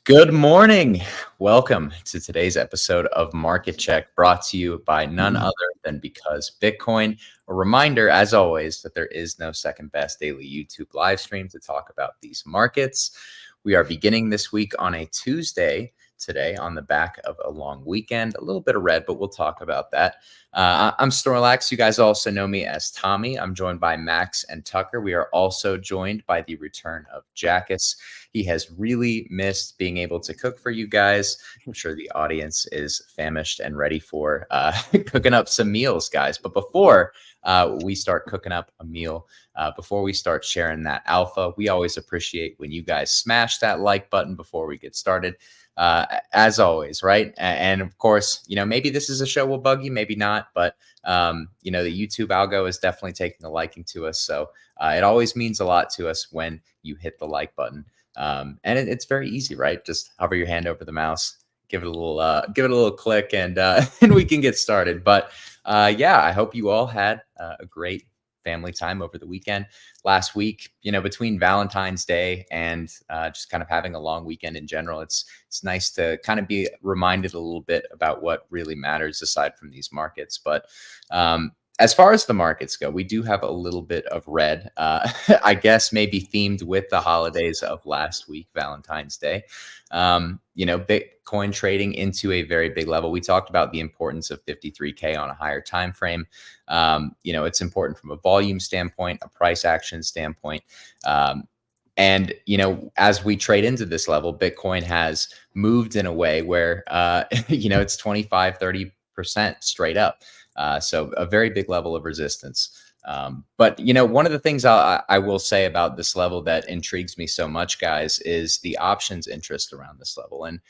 Good morning. Welcome to today's episode of Market Check, brought to you by none other than Because Bitcoin. A reminder, as always, that there is no second best daily YouTube live stream to talk about these markets. We are beginning this week on a Tuesday today on the back of a long weekend. A little bit of red, but we'll talk about that. I'm Snorlax. You guys also know me as Tommy. I'm joined by Max and Tucker. We are also joined by the return of Jackus. He has really missed being able to cook for you guys. I'm sure the audience is famished and ready for cooking up some meals, guys. But before we start cooking up a meal, before we start sharing that alpha, we always appreciate when you guys smash that like button before we get started. As always, right? And of course, maybe this is a show will bug you, maybe not, but the YouTube algo is definitely taking a liking to us. So it always means a lot to us when you hit the like button. And it's very easy, right? Just hover your hand over the mouse, give it a little click, and and we can get started. But yeah, I hope you all had a great family time over the weekend. Last week, between Valentine's Day and just kind of having a long weekend in general, it's nice to kind of be reminded a little bit about what really matters aside from these markets. But as far as the markets go, we do have a little bit of red, I guess maybe themed with the holidays of last week, Valentine's Day. Bitcoin trading into a very big level. We talked about the importance of 53K on a higher time frame. It's important from a volume standpoint, a price action standpoint. And, as we trade into this level, Bitcoin has moved in a way where, it's 25, 30% straight up. So a very big level of resistance. But, one of the things I will say about this level that intrigues me so much, guys, is the options interest around this level. And,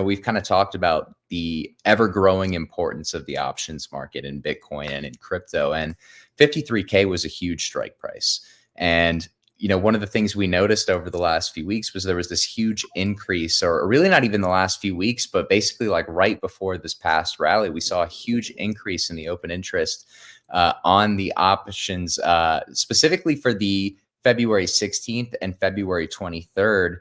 we've kind of talked about the ever growing importance of the options market in Bitcoin and in crypto. And 53K was a huge strike price. And, one of the things we noticed over the last few weeks was there was this huge increase, or really not even the last few weeks, but basically like right before this past rally, we saw a huge increase in the open interest on the options, specifically for the February 16th and February 23rd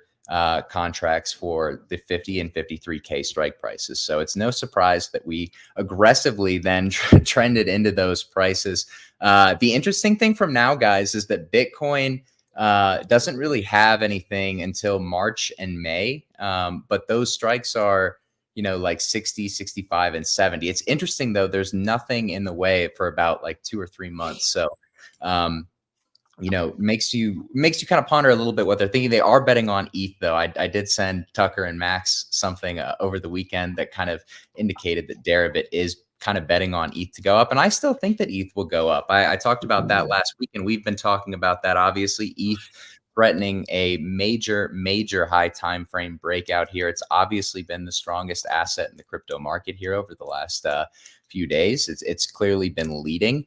contracts for the 50 and 53K strike prices. So it's no surprise that we aggressively then trended into those prices. The interesting thing from now, guys, is that Bitcoin doesn't really have anything until March and May. But those strikes are, like 60, 65, and 70. It's interesting, though, there's nothing in the way for about like 2 or 3 months. So, makes you kind of ponder a little bit what they're thinking. They are betting on ETH, though. I did send Tucker and Max something over the weekend that kind of indicated that Deribit is kind of betting on ETH to go up. And I still think that ETH will go up. I talked about that last week, and we've been talking about that. Obviously, ETH threatening a major high time frame breakout here. It's obviously been the strongest asset in the crypto market here over the last few days. It's clearly been leading.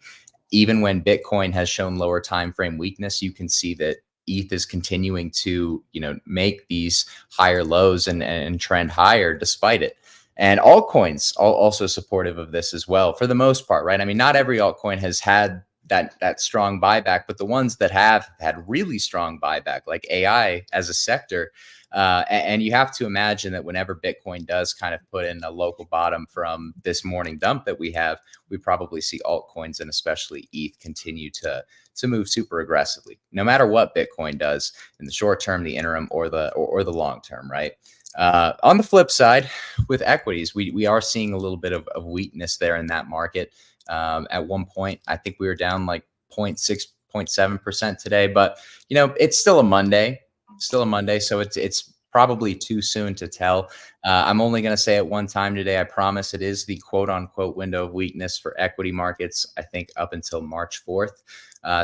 Even when Bitcoin has shown lower time frame weakness, you can see that ETH is continuing to, make these higher lows and trend higher despite it. And altcoins also supportive of this as well, for the most part, right? I mean, not every altcoin has had that strong buyback, but the ones that have had really strong buyback, like AI as a sector. And you have to imagine that whenever Bitcoin does kind of put in a local bottom from this morning dump that we have, we probably see altcoins and especially ETH continue to move super aggressively, no matter what Bitcoin does in the short term, the interim, or the long term, right? On the flip side, with equities, we are seeing a little bit of weakness there in that market. At one point, I think we were down like 0.6, 0.7% today, but it's still a Monday. So it's probably too soon to tell. I'm only going to say it one time today. I promise it is the quote unquote window of weakness for equity markets, I think up until March 4th.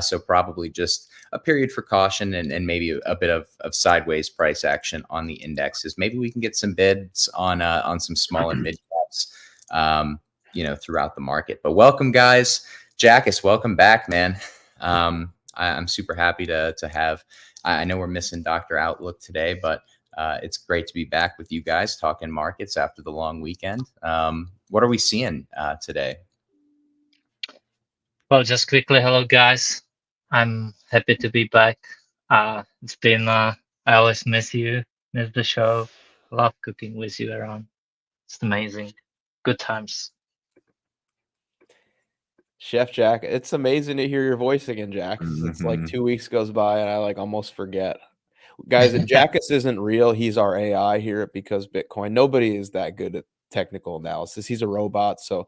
So probably just a period for caution and maybe a bit of sideways price action on the indexes. Maybe we can get some bids on some small and mid caps, throughout the market. But welcome, guys. Jackus, welcome back, man. I'm super happy to have. I know we're missing Dr. Outlook today, but it's great to be back with you guys talking markets after the long weekend. What are we seeing today? Well, just quickly, hello guys. I'm happy to be back. It's been I always miss the show. Love cooking with you, Aaron. It's amazing. Good times. Chef Jack, it's amazing to hear your voice again, Jack. It's like 2 weeks goes by and I like almost forget. Guys, and Jackus isn't real. He's our AI here at Because Bitcoin. Nobody is that good at technical analysis. He's a robot, so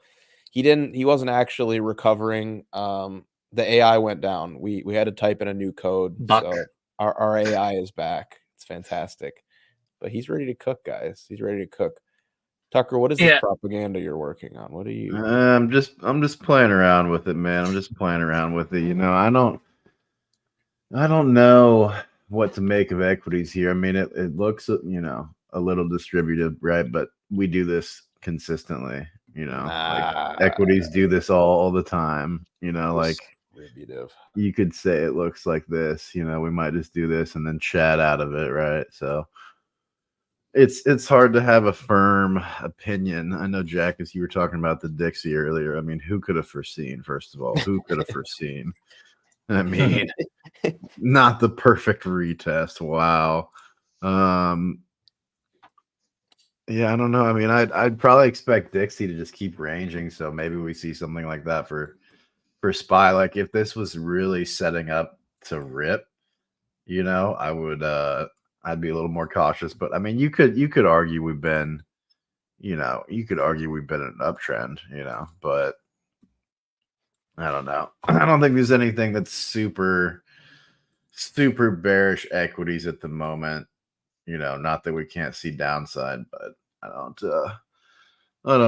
he wasn't actually recovering. The AI went down. We had to type in a new code. Buck. So our AI is back. It's fantastic. But he's ready to cook, guys. He's ready to cook. Tucker, what is this propaganda you're working on? What are you? I'm just playing around with it, man. I'm just playing around with it. You know, I don't know what to make of equities here. I mean, it looks, you know, a little distributed, right? But we do this consistently, you know. Like equities do this all the time, you know, like you could say it looks like this, you know, we might just do this and then chat out of it, right? So it's hard to have a firm opinion. I know, Jack, as you were talking about the Dixie earlier, I mean, who could have foreseen, first of all, who could have foreseen? I mean, not the perfect retest. Wow. Yeah, I don't know. I mean, I'd probably expect Dixie to just keep ranging, so maybe we see something like that for SPY. Like if this was really setting up to rip, you know, I would I'd be a little more cautious. But I mean, you could argue we've been, you know, you could argue we've been in an uptrend, you know, but I don't know. I don't think there's anything that's super bearish equities at the moment. You know, not that we can't see downside, but I don't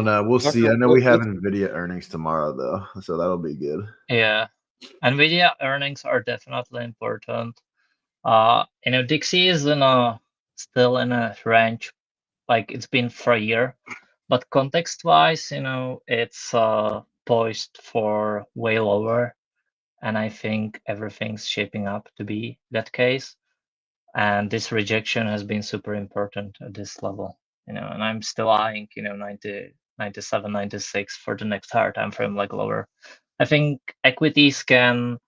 know. We'll see. I know we have Nvidia earnings tomorrow though, so that'll be good. Yeah, Nvidia earnings are definitely important. You know, Dixie is still in a range like it's been for a year, but context-wise, you know, it's poised for way lower, and I think everything's shaping up to be that case. And this rejection has been super important at this level, you know, and I'm still eyeing, you know, 90, 97, 96 for the next higher time frame, like lower. I think equities can,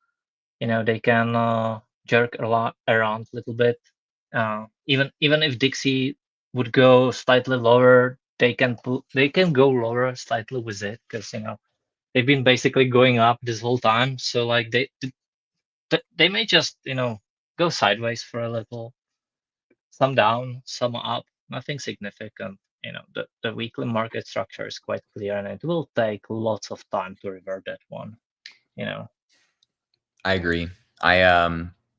you know, they can jerk a lot around a little bit. Even if Dixie would go slightly lower, they can go lower slightly with it, because you know they've been basically going up this whole time. So like they may just, you know, go sideways for a little, some down, some up, nothing significant. You know, the weekly market structure is quite clear, and it will take lots of time to revert that one. You know, I agree.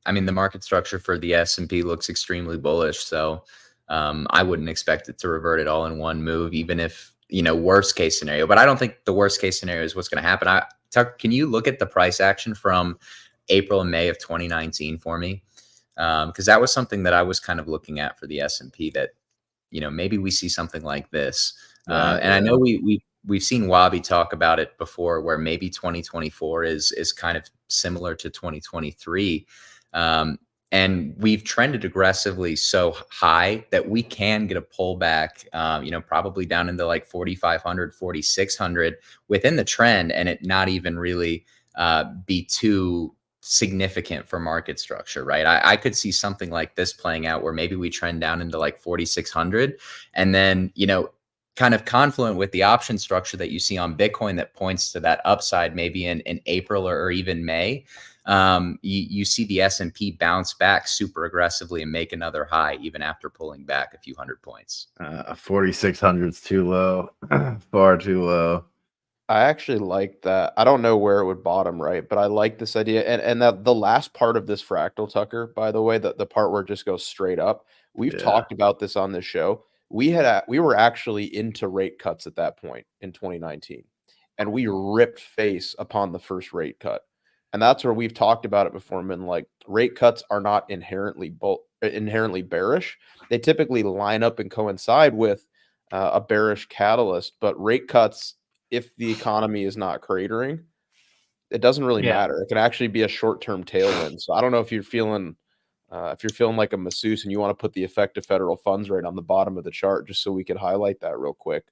I mean, the market structure for the S&P looks extremely bullish, so I wouldn't expect it to revert it all in one move, even if, you know, worst case scenario. But I don't think the worst case scenario is what's going to happen. Tuck, can you look at the price action from April and May of 2019 for me? Because that was something that I was kind of looking at for the S&P, that, you know, maybe we see something like this. And I know we've seen Wabi talk about it before, where maybe 2024 is kind of similar to 2023. And we've trended aggressively so high that we can get a pullback, you know, probably down into like 4,500, 4,600 within the trend, and it not even really be too significant for market structure, right? I could see something like this playing out where maybe we trend down into like 4,600, and then, you know, kind of confluent with the option structure that you see on Bitcoin that points to that upside maybe in April or even May. You see the S&P bounce back super aggressively and make another high even after pulling back a few hundred points. 4,600 is too low, far too low. I actually like that. I don't know where it would bottom, right? But I like this idea. And that the last part of this fractal, Tucker, by the way, the part where it just goes straight up, we've talked about this on this show. We were actually into rate cuts at that point in 2019, and we ripped face upon the first rate cut. And that's where we've talked about it before, man. Like, rate cuts are not inherently bearish. They typically line up and coincide with a bearish catalyst, but rate cuts, if the economy is not cratering, it doesn't really matter. It can actually be a short-term tailwind. So I don't know if you're feeling like a masseuse and you want to put the effective federal funds rate on the bottom of the chart, just so we could highlight that real quick.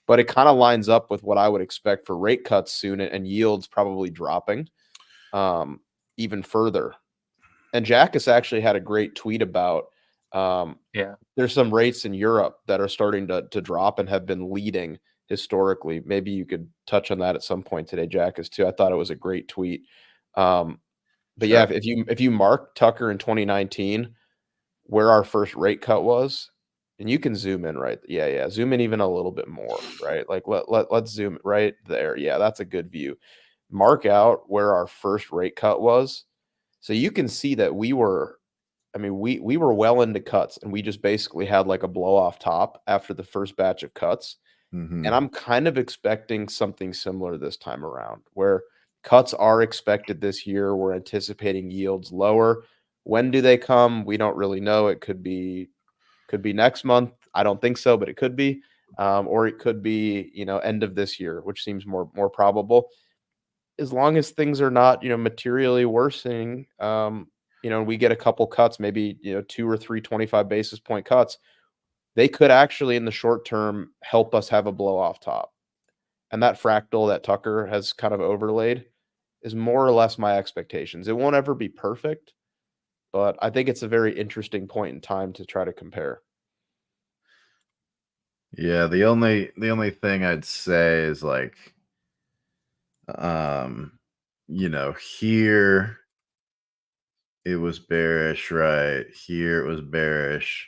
But it kind of lines up with what I would expect for rate cuts soon, and yields probably dropping even further. And Jack has actually had a great tweet about Yeah. There's some rates in Europe that are starting to drop and have been leading historically. Maybe you could touch on that at some point today, Jackus, too. I thought it was a great tweet. But Sure. yeah, if you mark Tucker in 2019, where our first rate cut was, and you can zoom in, right? Yeah. Zoom in even a little bit more, right? Like let's zoom right there. Yeah, that's a good view. Mark out where our first rate cut was. So you can see that we were well into cuts, and we just basically had like a blow off top after the first batch of cuts. Mhm. And I'm kind of expecting something similar this time around, where cuts are expected this year. We're anticipating yields lower. When do they come? We don't really know. It could be next month. I don't think so, but it could be. Or it could be, end of this year, which seems more probable. As long as things are not, materially worsening, we get a couple cuts, maybe, 2 or 3 25 basis point cuts, they could actually in the short term help us have a blow off top. And that fractal that Tucker has kind of overlaid is more or less my expectations. It won't ever be perfect, but I think it's a very interesting point in time to try to compare. Yeah, the only thing I'd say is like, here it was bearish, right? Here it was bearish,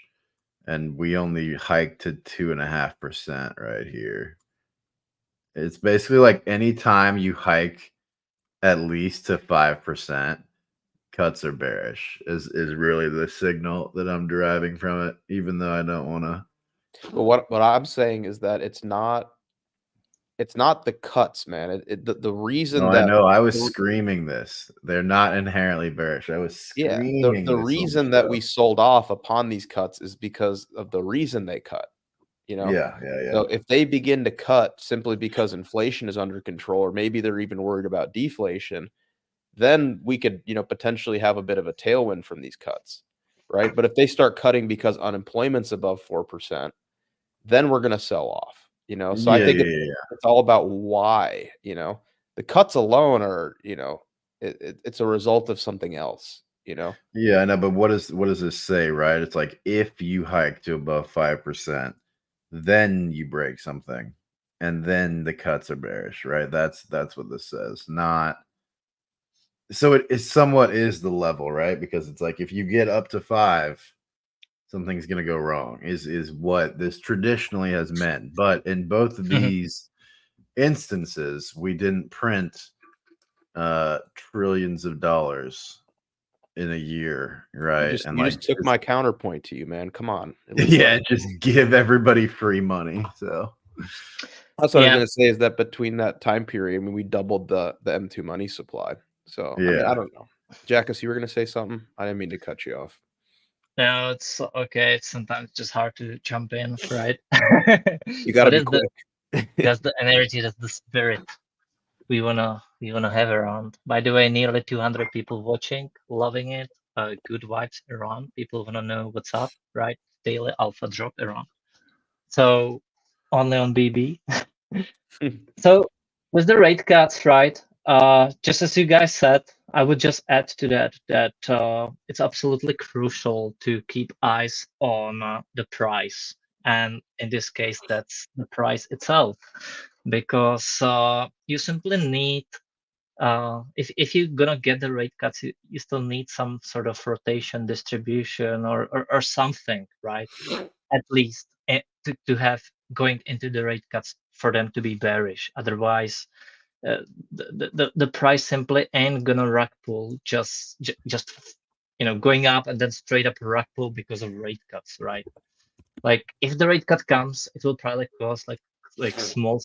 and we only hiked to 2.5% right here. It's basically like anytime you hike at least to 5%, cuts are bearish is really the signal that I'm deriving from it, even though I don't want to. But what I'm saying is that it's not the cuts, man. The reason No, that I know. I was screaming this. They're not inherently bearish. I was screaming the this reason on the that show. we sold off upon these cuts is because of the reason they cut. Yeah. So if they begin to cut simply because inflation is under control, or maybe they're even worried about deflation, then we could, potentially have a bit of a tailwind from these cuts, right? But if they start cutting because unemployment's above 4%, then we're going to sell off, So I think it's all about why, the cuts alone are, it's a result of something else, Yeah, I know, but what does this say, right? It's like if you hike to above 5%, then you break something, and then the cuts are bearish, right? That's what this says. Not so it somewhat is the level, right? Because it's like if you get up to 5, something's gonna go wrong, is what this traditionally has meant. But in both of these instances, we didn't print trillions of dollars in a year, right? You just took my counterpoint to you, man. Come on. Yeah, just give everybody free money. So that's what I was going to say, is that between that time period, we doubled the M2 money supply. So I don't know. Jackus, you were going to say something? I didn't mean to cut you off. No, it's okay. It's sometimes just hard to jump in, right? You got to be quick. That's the energy, that's the spirit we wanna have around. By the way, nearly 200 people watching, loving it. Good vibes around. People wanna know what's up, right? Daily alpha drop around. So only on BB. So with the rate cuts, right? Just as you guys said, I would just add to that it's absolutely crucial to keep eyes on the price, and in this case, that's the price itself, because you simply need, if you're gonna get the rate cuts, you still need some sort of rotation distribution or something, right? At least to have going into the rate cuts for them to be bearish. Otherwise, the price simply ain't gonna rug pull just going up and then straight up rug pull because of rate cuts, right? Like if the rate cut comes, it will probably cause like small.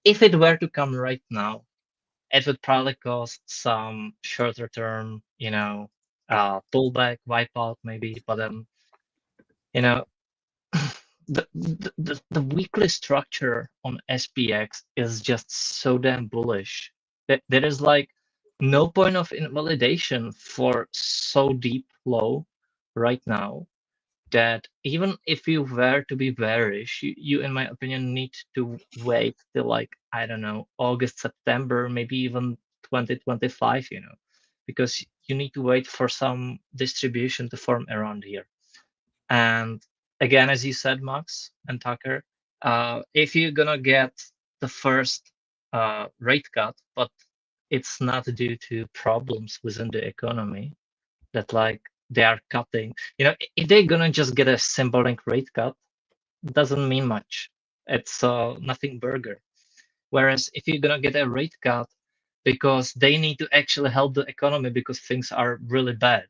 If it were to come right now, it would probably cause some shorter term, pullback, wipeout maybe, but then you know the weekly structure on SPX is just so damn bullish that there is like no point of invalidation for so deep low right now, that even if you were to be bearish, you in my opinion need to wait till like, I don't know, August, September, maybe even 2025, because you need to wait for some distribution to form around here. And again, as you said, Max and Tucker, if you're gonna get the first rate cut, but it's not due to problems within the economy, that like they are cutting. If they're gonna just get a symbolic rate cut, it doesn't mean much. It's nothing burger. Whereas if you're gonna get a rate cut because they need to actually help the economy because things are really bad,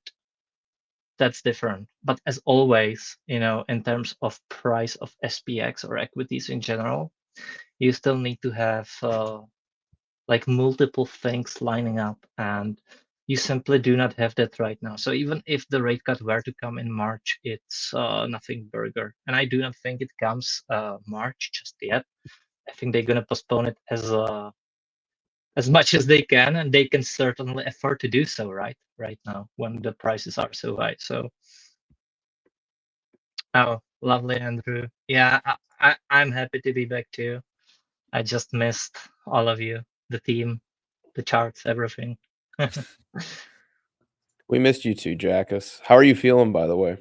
that's different. But as always, in terms of price of SPX or equities in general, you still need to have like multiple things lining up, and you simply do not have that right now. So even if the rate cut were to come in March, it's nothing burger. And I do not think it comes March just yet. I think they're gonna postpone it as much as they can, and they can certainly afford to do so right now when the prices are so high. So, oh, lovely, Andrew. Yeah, I'm happy to be back too. I just missed all of you, the team, the charts, everything. We missed you too, Jackus. How are you feeling, by the way?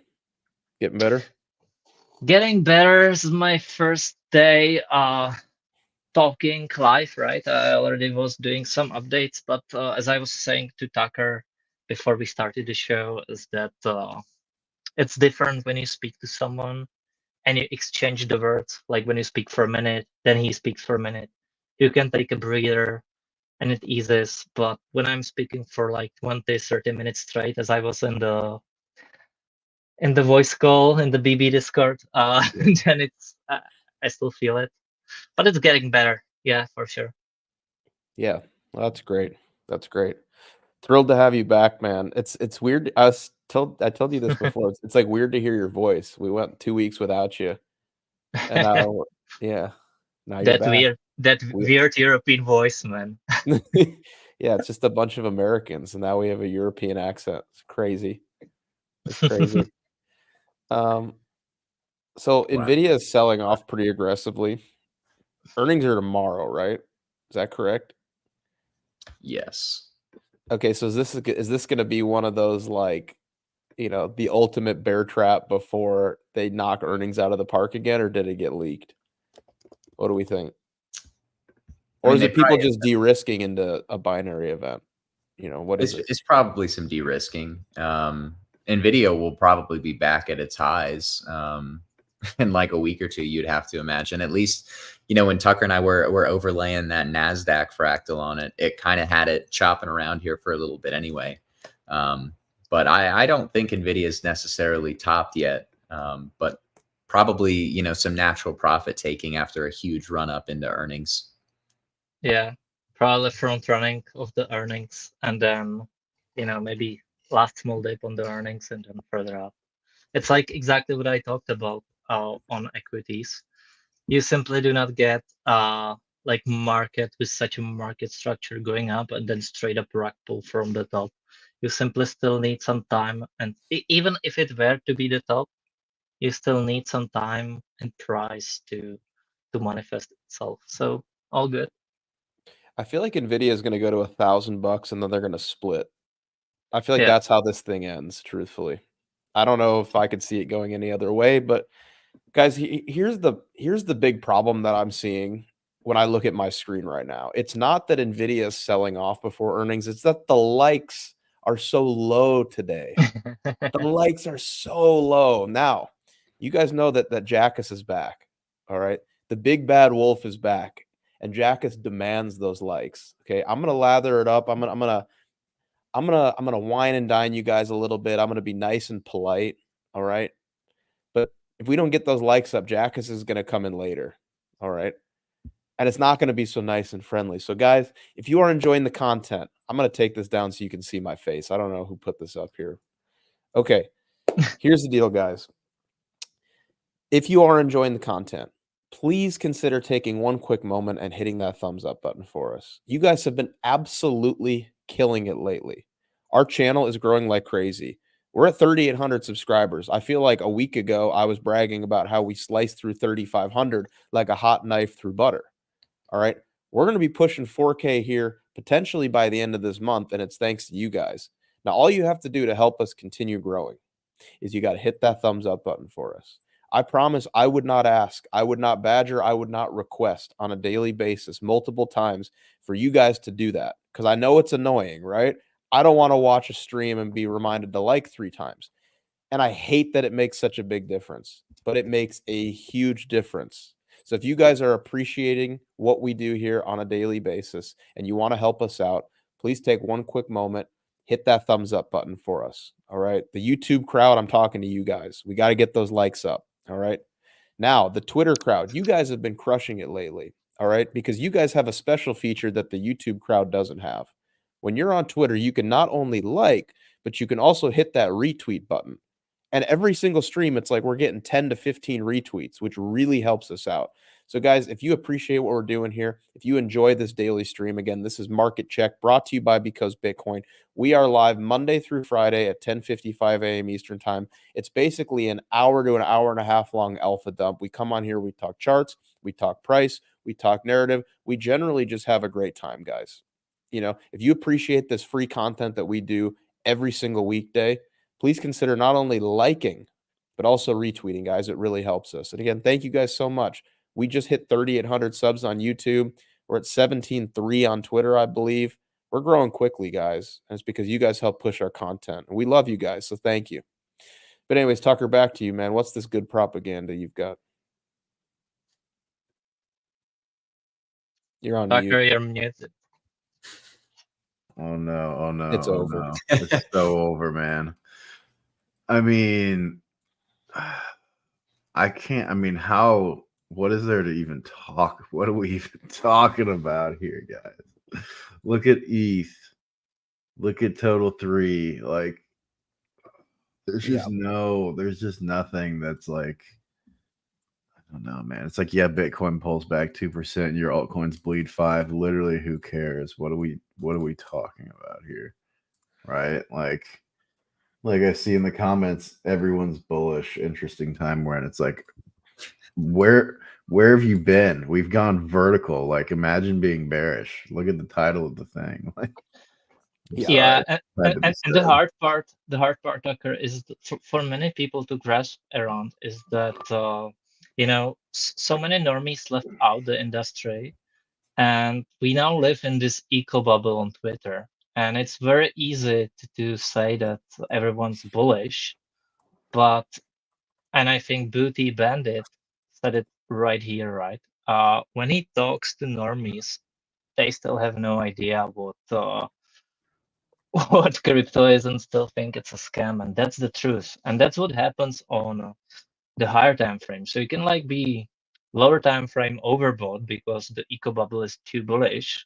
Getting better? Getting better. This is my first day talking live, right? I already was doing some updates, but as I was saying to Tucker before we started the show, is that it's different when you speak to someone and you exchange the words. Like when you speak for a minute, then he speaks for a minute. You can take a breather and it eases. But when I'm speaking for like 20, 30 minutes straight, as I was in the voice call in the BB Discord, then it's I still feel it. But it's getting better. Yeah, for sure. Yeah, well, that's great. That's great. Thrilled to have you back, man. It's weird. I told you this before. It's like weird to hear your voice. We went 2 weeks without you, and now, yeah, now you're back. That weird European voice, man. Yeah, it's just a bunch of Americans, and now we have a European accent. It's crazy. It's crazy. So Nvidia is selling off pretty aggressively. Earnings are tomorrow, right? Is that correct? Yes. Okay, so is this going to be one of those, like, the ultimate bear trap before they knock earnings out of the park again, or did it get leaked? What do we think? Or is it people just de-risking into a binary event? What is it? It's probably some de-risking. Nvidia will probably be back at its highs in like a week or two, you'd have to imagine. At least, when Tucker and I were overlaying that NASDAQ fractal on it, it kind of had it chopping around here for a little bit anyway. But I don't think Nvidia is necessarily topped yet, but probably, some natural profit taking after a huge run up into earnings. Yeah, probably front running of the earnings, and then, maybe last small dip on the earnings and then further up. It's like exactly what I talked about on equities. You simply do not get like market with such a market structure going up and then straight up rug pull from the top. You simply still need some time, and even if it were to be the top, you still need some time and price to manifest itself. So all good. I feel like Nvidia is going to go to $1,000 and then they're going to split. I feel like Yeah. that's how this thing ends, truthfully. I don't know if I could see it going any other way, but guys, here's the big problem that I'm seeing when I look at my screen right now. It's not that Nvidia is selling off before earnings, it's that the likes are so low today. The likes are so low. Now, you guys know that Jackus is back. All right. The big bad wolf is back, and Jackus demands those likes. Okay. I'm gonna lather it up. I'm gonna wine and dine you guys a little bit. I'm gonna be nice and polite. All right. But if we don't get those likes up, Jackus is gonna come in later. All right. And it's not going to be so nice and friendly. So, guys, if you are enjoying the content, I'm going to take this down so you can see my face. I don't know who put this up here. Okay. Here's the deal, guys. If you are enjoying the content, please consider taking one quick moment and hitting that thumbs up button for us. You guys have been absolutely killing it lately. Our channel is growing like crazy. We're at 3,800 subscribers. I feel like a week ago, I was bragging about how we sliced through 3,500 like a hot knife through butter. All right. We're going to be pushing 4K here potentially by the end of this month, and it's thanks to you guys. Now, all you have to do to help us continue growing, is you got to hit that thumbs up button for us. I promise I would not ask, I would not badger, I would not request on a daily basis multiple times for you guys to do that, because I know it's annoying, right? I don't want to watch a stream and be reminded to like 3 times. And I hate that it makes such a big difference, but it makes a huge difference. So if you guys are appreciating what we do here on a daily basis and you want to help us out, please take one quick moment, hit that thumbs up button for us. All right. The YouTube crowd, I'm talking to you guys. We got to get those likes up. All right. Now, the Twitter crowd, you guys have been crushing it lately. All right. Because you guys have a special feature that the YouTube crowd doesn't have. When you're on Twitter, you can not only like, but you can also hit that retweet button. And every single stream, it's like we're getting 10 to 15 retweets, which really helps us out. So guys, if you appreciate what we're doing here, if you enjoy this daily stream, again, this is Market Check brought to you by Because Bitcoin. We are live Monday through Friday at 10:55 a.m. Eastern time. It's basically an hour to an hour and a half long alpha dump. We come on here, we talk charts, we talk price, we talk narrative. We generally just have a great time, guys. You know, if you appreciate this free content that we do every single weekday, please consider not only liking, but also retweeting, guys. It really helps us. And again, thank you guys so much. We just hit 3,800 subs on YouTube. We're at 17.3 on Twitter, I believe. We're growing quickly, guys. And it's because you guys help push our content. And we love you guys, so thank you. But anyways, Tucker, back to you, man. What's this good propaganda you've got? You're on Tucker, mute. you're muted. Oh no! Oh no! It's over. No. It's so over, man. I mean, I can't. I mean, how? What is there to even talk? What are we even talking about here, guys? Look at ETH. Look at Total 3. Like, there's just there's just nothing that's like, I don't know, man. It's like, yeah, Bitcoin pulls back 2%, your altcoins bleed 5%. Literally, who cares? What are we talking about here? Right? Like I see in the comments, everyone's bullish. Interesting time we're in. It's like, where have you been? We've gone vertical. Like, imagine being bearish. Look at the title of the thing. Like, And the hard part, Tucker, is for many people to grasp around is that you know, so many normies left out the industry, and we now live in this eco bubble on Twitter, and it's very easy to say that everyone's bullish, but and I think Booty Bandit said it right here, right? When he talks to normies, they still have no idea what crypto is and still think it's a scam, and that's the truth. And that's what happens on the higher time frame. So you can like be lower time frame overbought because the eco bubble is too bullish,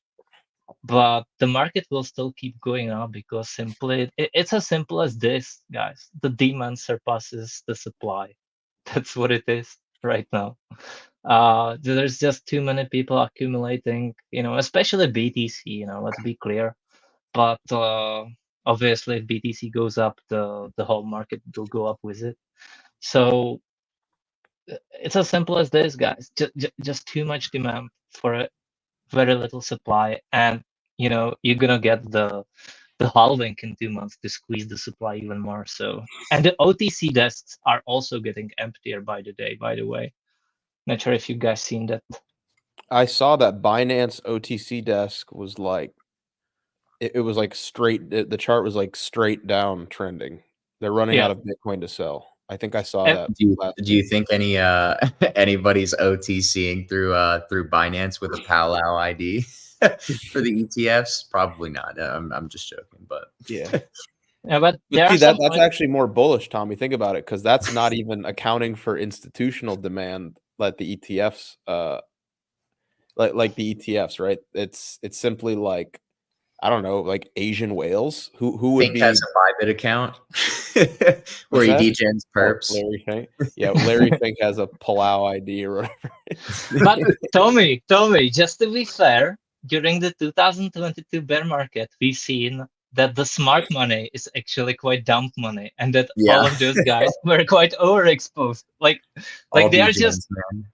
but the market will still keep going up because simply it's as simple as this, guys. The demand surpasses the supply. That's what it is right now. There's just too many people accumulating, you know, especially BTC, you know, let's be clear. But obviously, if BTC goes up, the whole market will go up with it. So it's as simple as this, guys. Just too much demand for a very little supply, and you know you're gonna get the halving in 2 months to squeeze the supply even more. So, and the OTC desks are also getting emptier by the day. By the way, not sure if you guys seen that. I saw that Binance OTC desk was like, it was like straight, the chart was like straight down trending. They're running out of Bitcoin to sell. I think I saw that. Do you think anybody's OTCing through Binance with a Palau ID for the ETFs? Probably not. I'm just joking, but yeah. Yeah, but see, that's actually more bullish, Tommy. Think about it, because that's not even accounting for institutional demand like the ETFs, like the ETFs, right? It's simply like, I don't know, like Asian whales who would Fink be has a Bybit account where he degens perps. Larry Fink. Yeah, Larry Fink has a Palau ID or whatever. But Tommy, just to be fair, during the 2022 bear market, we've seen that the smart money is actually quite dumb money, and that all of those guys were quite overexposed. Like they are just, man.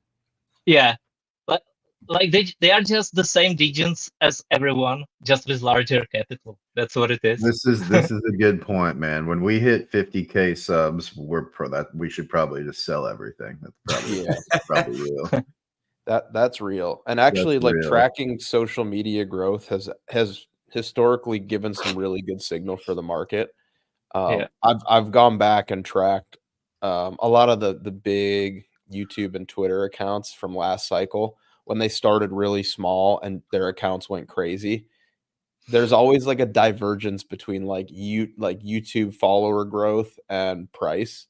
yeah. like they are just the same regions as everyone, just with larger capital. That's what it is. This is a good point, man. When we hit 50K subs, we should probably just sell everything. That's probably probably real. That's real. And actually, That's like real. tracking social media growth has historically given some really good signal for the market. Yeah. I've gone back and tracked a lot of the big YouTube and Twitter accounts from last cycle when they started really small and their accounts went crazy. There's always like a divergence between like YouTube follower growth and price.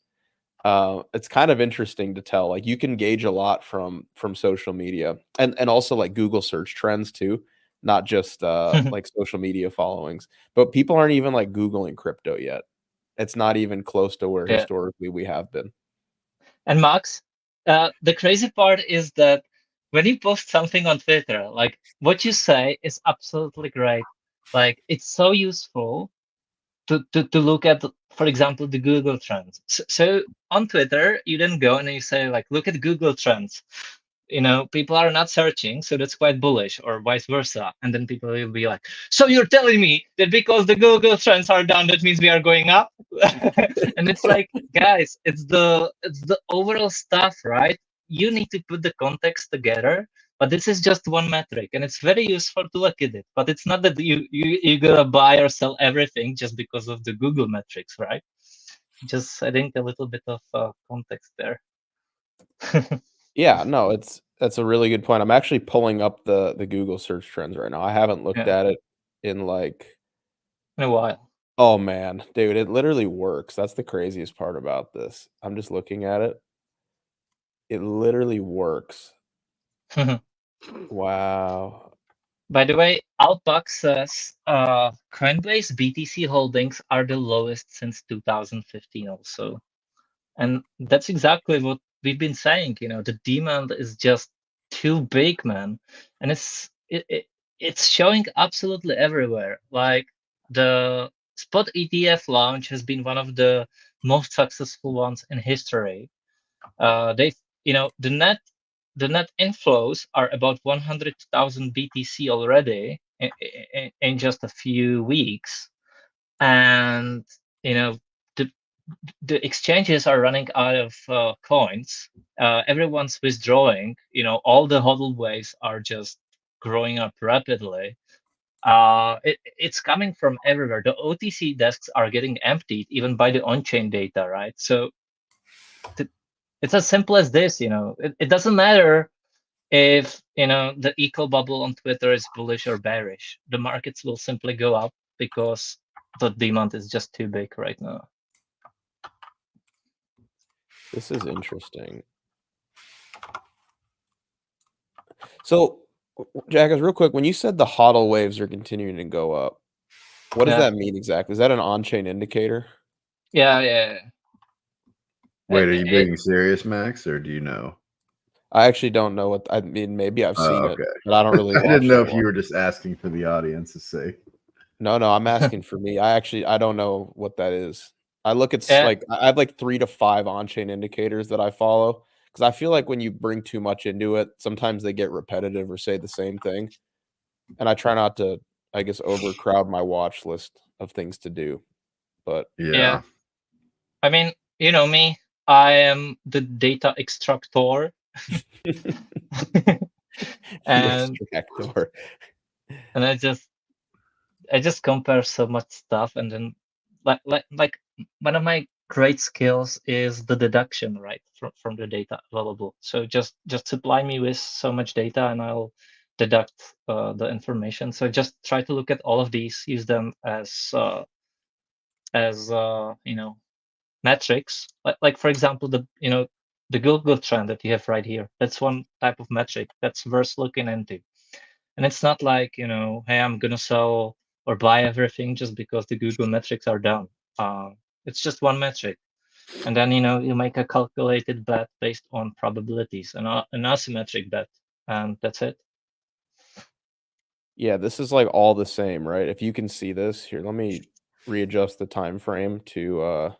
It's kind of interesting to tell. Like you can gauge a lot from social media and also like Google search trends too, not just like social media followings. But people aren't even like Googling crypto yet. It's not even close to where Yeah. historically we have been. And Max, the crazy part is that when you post something on Twitter, like what you say is absolutely great. Like it's so useful to look at, for example, the Google Trends. So on Twitter, you then go and you say like, look at Google Trends. People are not searching, so that's quite bullish, or vice versa. And then people will be like, so you're telling me that because the Google Trends are down, that means we are going up? And it's like, guys, it's the overall stuff, right? You need to put the context together. But this is just one metric, and it's very useful to look at it. But it's not that you're gonna buy or sell everything just because of the Google metrics, right? Just I think a little bit of context there. Yeah, no, that's a really good point. I'm actually pulling up the Google search trends right now. I haven't looked Yeah, at it in like, in a while. oh man, dude, it literally works. That's the craziest part about this. I'm just looking at it. It literally works. Wow. By the way, Alpac says Coinbase BTC holdings are the lowest since 2015 also. And that's exactly what we've been saying. The demand is just too big, man. And it's showing absolutely everywhere. Like the spot ETF launch has been one of the most successful ones in history. They've, the net inflows are about 100,000 BTC already in just a few weeks, and the the exchanges are running out of coins. Everyone's withdrawing. All the hodl waves are just growing up rapidly. It's coming from everywhere. The OTC desks are getting emptied even by the on-chain data, right? So it's as simple as this. It doesn't matter if the eco bubble on Twitter is bullish or bearish. The markets will simply go up because the demand is just too big right now. This is interesting. So, Jackers, real quick, when you said the hodl waves are continuing to go up, what does Yeah. that mean exactly? Is that an on-chain indicator? Yeah. Wait, are It- you it- being serious, Max, or do you know? I actually don't know what I mean. Maybe I've seen it, Okay. but I don't really I watch didn't know that if you one. were just asking for the audience's sake. No, I'm asking for me. I don't know what that is. I look at Yeah. like I have like 3 to 5 on-chain indicators that I follow because I feel like when you bring too much into it, sometimes they get repetitive or say the same thing. And I try not to, I guess, overcrowd my watch list of things to do. But Yeah. I mean, you know me, I am the data extractor. and extractor. and I just compare so much stuff, and then like one of my great skills is the deduction, right, from the data available. So just supply me with so much data and I'll deduct the information. So just try to look at all of these, use them as metrics. Like for example, the Google trend that you have right here. That's one type of metric that's worth looking into. And it's not like, hey, I'm gonna sell or buy everything just because the Google metrics are down. It's just one metric. And then, you make a calculated bet based on probabilities, an asymmetric bet, and that's it. Yeah, this is like all the same, right? If you can see this here, let me readjust the time frame to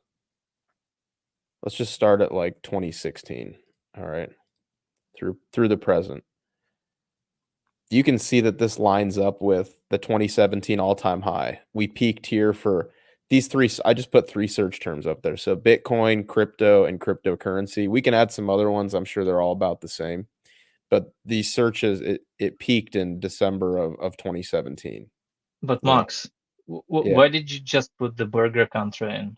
let's just start at like 2016. All right. Through the present. you can see that this lines up with the 2017 all-time high. We peaked here for these three. I just put 3 search terms up there. So Bitcoin, crypto, and cryptocurrency. We can add some other ones. I'm sure they're all about the same. But these searches, it peaked in December of 2017. But Yeah. Max, why did you just put the burger country in?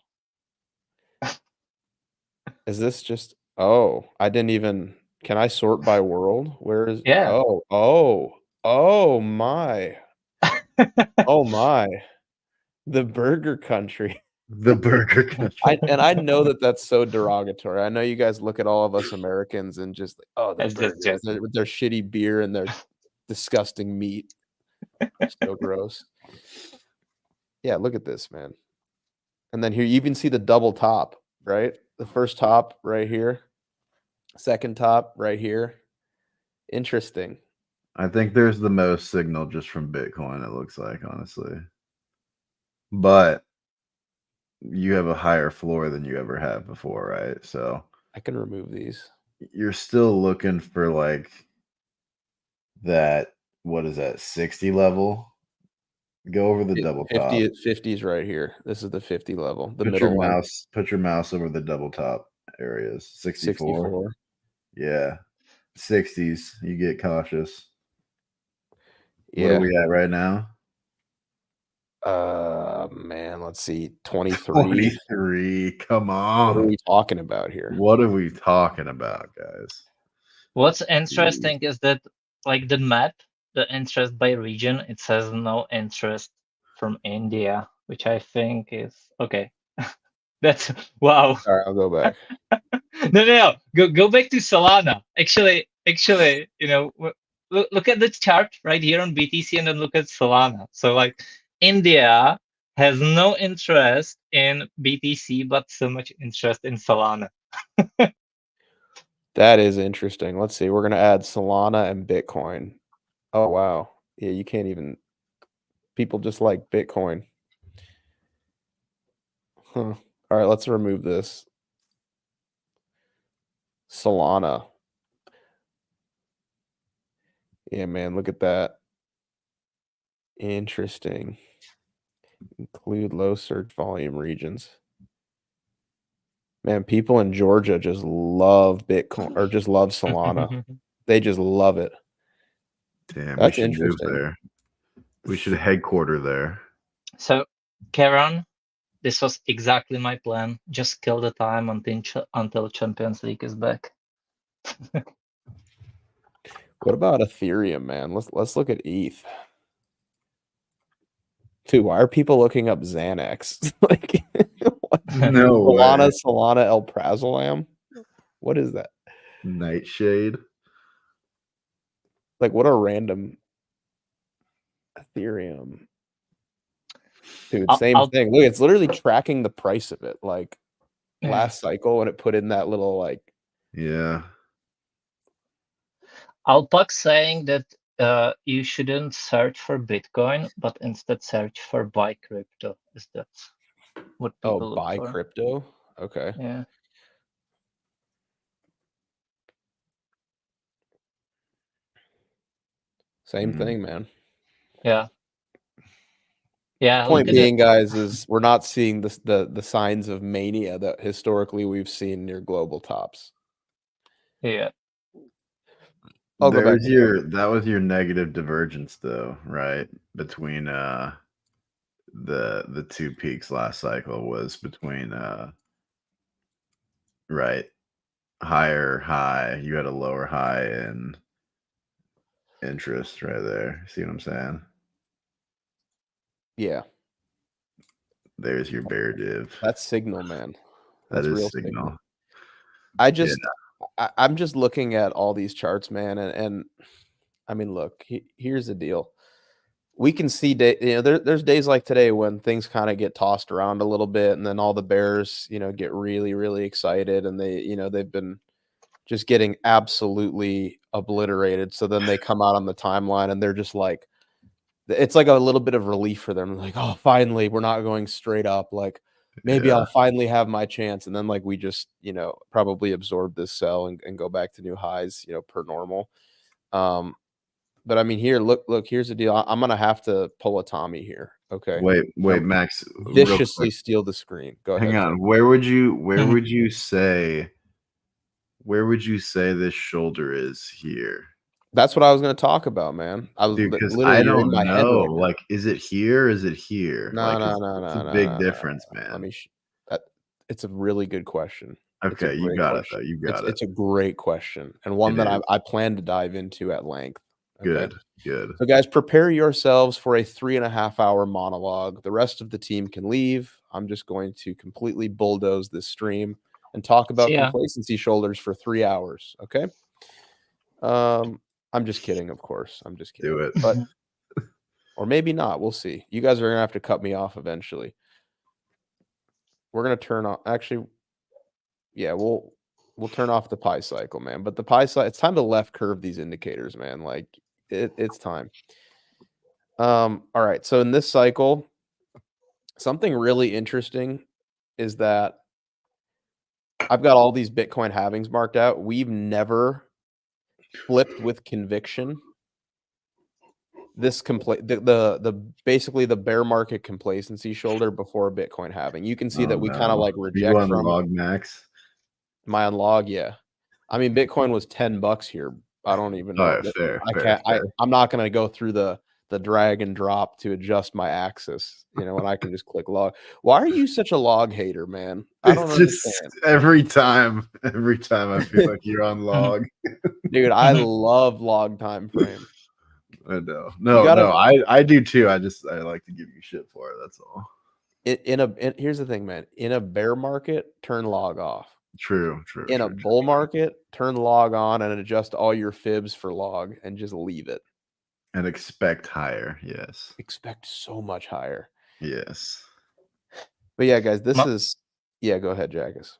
Is this just? Oh, I didn't even. Can I sort by world? Where is? Yeah. Oh my. Oh my. The burger country. The burger country. I know that that's so derogatory. I know you guys look at all of us Americans and just like, oh, the That's just burgers with their shitty beer and their disgusting meat. So gross. Yeah, look at this, man. And then here you even see the double top, right? The first top right here. Second top right here. Interesting. I think there's the most signal just from Bitcoin, it looks like, honestly. But you have a higher floor than you ever have before, right? So I can remove these. you're still looking for like that, what is that, 60 level? Go over the double top. 50 is right here. This is the 50 level. The Put middle your one. mouse, put your mouse over the double top areas. 64. Yeah. 60s. You get cautious. Yeah. What are we at right now? Man, let's see. 23. 23. Come on. What are we talking about here? What are we talking about, guys? What's interesting is that, like, the map, the interest by region, it says no interest from India, which I think is okay. That's wow. All right, I'll go back. No. Go back to Solana. Actually, you know, look at the chart right here on BTC and then look at Solana. So like India has no interest in BTC, but so much interest in Solana. That is interesting. Let's see. We're going to add Solana and Bitcoin. Oh, wow. Yeah, you can't even. People just like Bitcoin. Huh. All right, let's remove this. Solana. Yeah, man, look at that. Interesting. Include low search volume regions. Man, people in Georgia just love Bitcoin or just love Solana. They just love it. Damn, That's we should move interesting. there. We should headquarter there. So, Karen, this was exactly my plan. Just kill the time until Champions League is back. What about Ethereum, man? Let's look at ETH. Dude, why are people looking up Xanax? Like, what? No Solana Elprazolam? What is that? Nightshade. Like, what a random Ethereum. Dude, same thing. Look, it's literally tracking the price of it. Like last cycle when it put in that little like. Yeah. Alpak's saying that you shouldn't search for Bitcoin, but instead search for buy crypto. Is that what people look buy for? crypto? Okay. Yeah. Same thing, man. Yeah. Yeah. Point being, guys, is we're not seeing the signs of mania that historically we've seen near global tops. Yeah. I'll go back. That was your negative divergence, though, right? Between the two peaks last cycle was between right, higher high. You had a lower high in interest right there. See what I'm saying? Yeah. There's your bear div. That's signal, man. That's That is real signal. I'm just looking at all these charts, man, and I mean, look, here's the deal. We can see there's days like today when things kind of get tossed around a little bit, and then all the bears, get really, really excited, and they've been just getting absolutely obliterated. So then they come out on the timeline and they're just like, it's like a little bit of relief for them. Like, oh, finally, we're not going straight up. Like, maybe I'll finally have my chance. And then like we just, probably absorb this sell and go back to new highs, per normal. But I mean, here, look, here's the deal. I'm gonna have to pull a Tommy here. Okay. Wait, Max. real Viciously quick. steal the screen. Go ahead. Hang on. Jack. Where would you say this shoulder is here? That's what I was gonna talk about, man. I was Dude, because literally I you're in don't my head know. right now. Like, is it here? Is it here? No, Like, no, it's, no, it's no, a no, big no, difference, Let man. me. It's a really good question. It's a Okay, you great got question. it though. You got it. It's a great question and one It that is. I plan to dive into at length. Okay. Good. So, guys, prepare yourselves for a 3.5-hour monologue. The rest of the team can leave. I'm just going to completely bulldoze this stream and talk about See ya. complacency shoulders for 3 hours. Okay. I'm just kidding, of course. I'm just kidding. Do it. But or maybe not. We'll see. You guys are gonna have to cut me off eventually. We're gonna turn on. Actually, yeah, we'll turn off the pi cycle, man. But the pi cycle, it's time to left curve these indicators, man. Like it's time. All right. So in this cycle, something really interesting is that I've got all these Bitcoin halvings marked out. We've never flipped with conviction. This basically the bear market complacency shoulder before a Bitcoin halving. You can see that we kind of like reject you on from log, Max. my on log. Yeah. I mean, Bitcoin was $10 here. I don't even know. All right, fair. I'm not going to go through the drag and drop to adjust my axis, you know, and I can just click log. Why are you such a log hater, man? I don't understand. Every time I feel like you're on log. Dude, I love log time frame. I know. No, I do too. I like to give you shit for it. That's all. Here's the thing, man. In a bear market, turn log off. True. In a bull market, turn log on and adjust all your fibs for log and just leave it. And expect higher. Yes. Expect so much higher. Yes. But yeah, guys, yeah, go ahead, Jackus.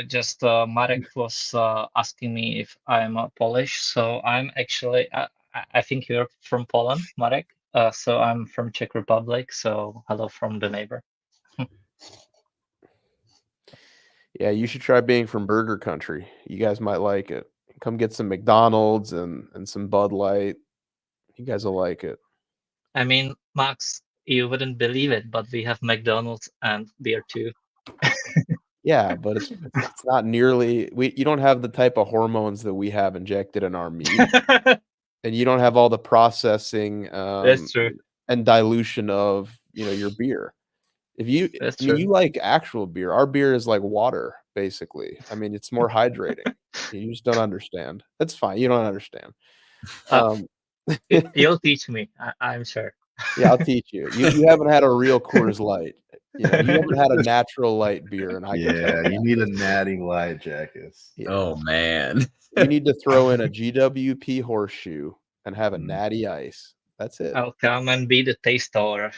Just Marek was asking me if I'm Polish. So I'm actually, I think you're from Poland, Marek. So I'm from Czech Republic. So hello from the neighbor. Yeah, you should try being from Burger Country. You guys might like it. Come get some McDonald's and some Bud Light. You guys will like it. I mean, Max, you wouldn't believe it, but we have McDonald's and beer too. Yeah, but it's not nearly. You don't have the type of hormones that we have injected in our meat, and you don't have all the processing. That's true. And dilution of your beer. You like actual beer. Our beer is like water, basically. I mean, it's more hydrating. You just don't understand. That's fine. You don't understand. You'll teach me. I'm sure. Yeah, I'll teach you. You haven't had a real Coors Light. You haven't had a natural light beer, and you need a natty light, Jackus. Yeah. Oh man, you need to throw in a GWP horseshoe and have a natty ice. That's it. I'll come and be the taster.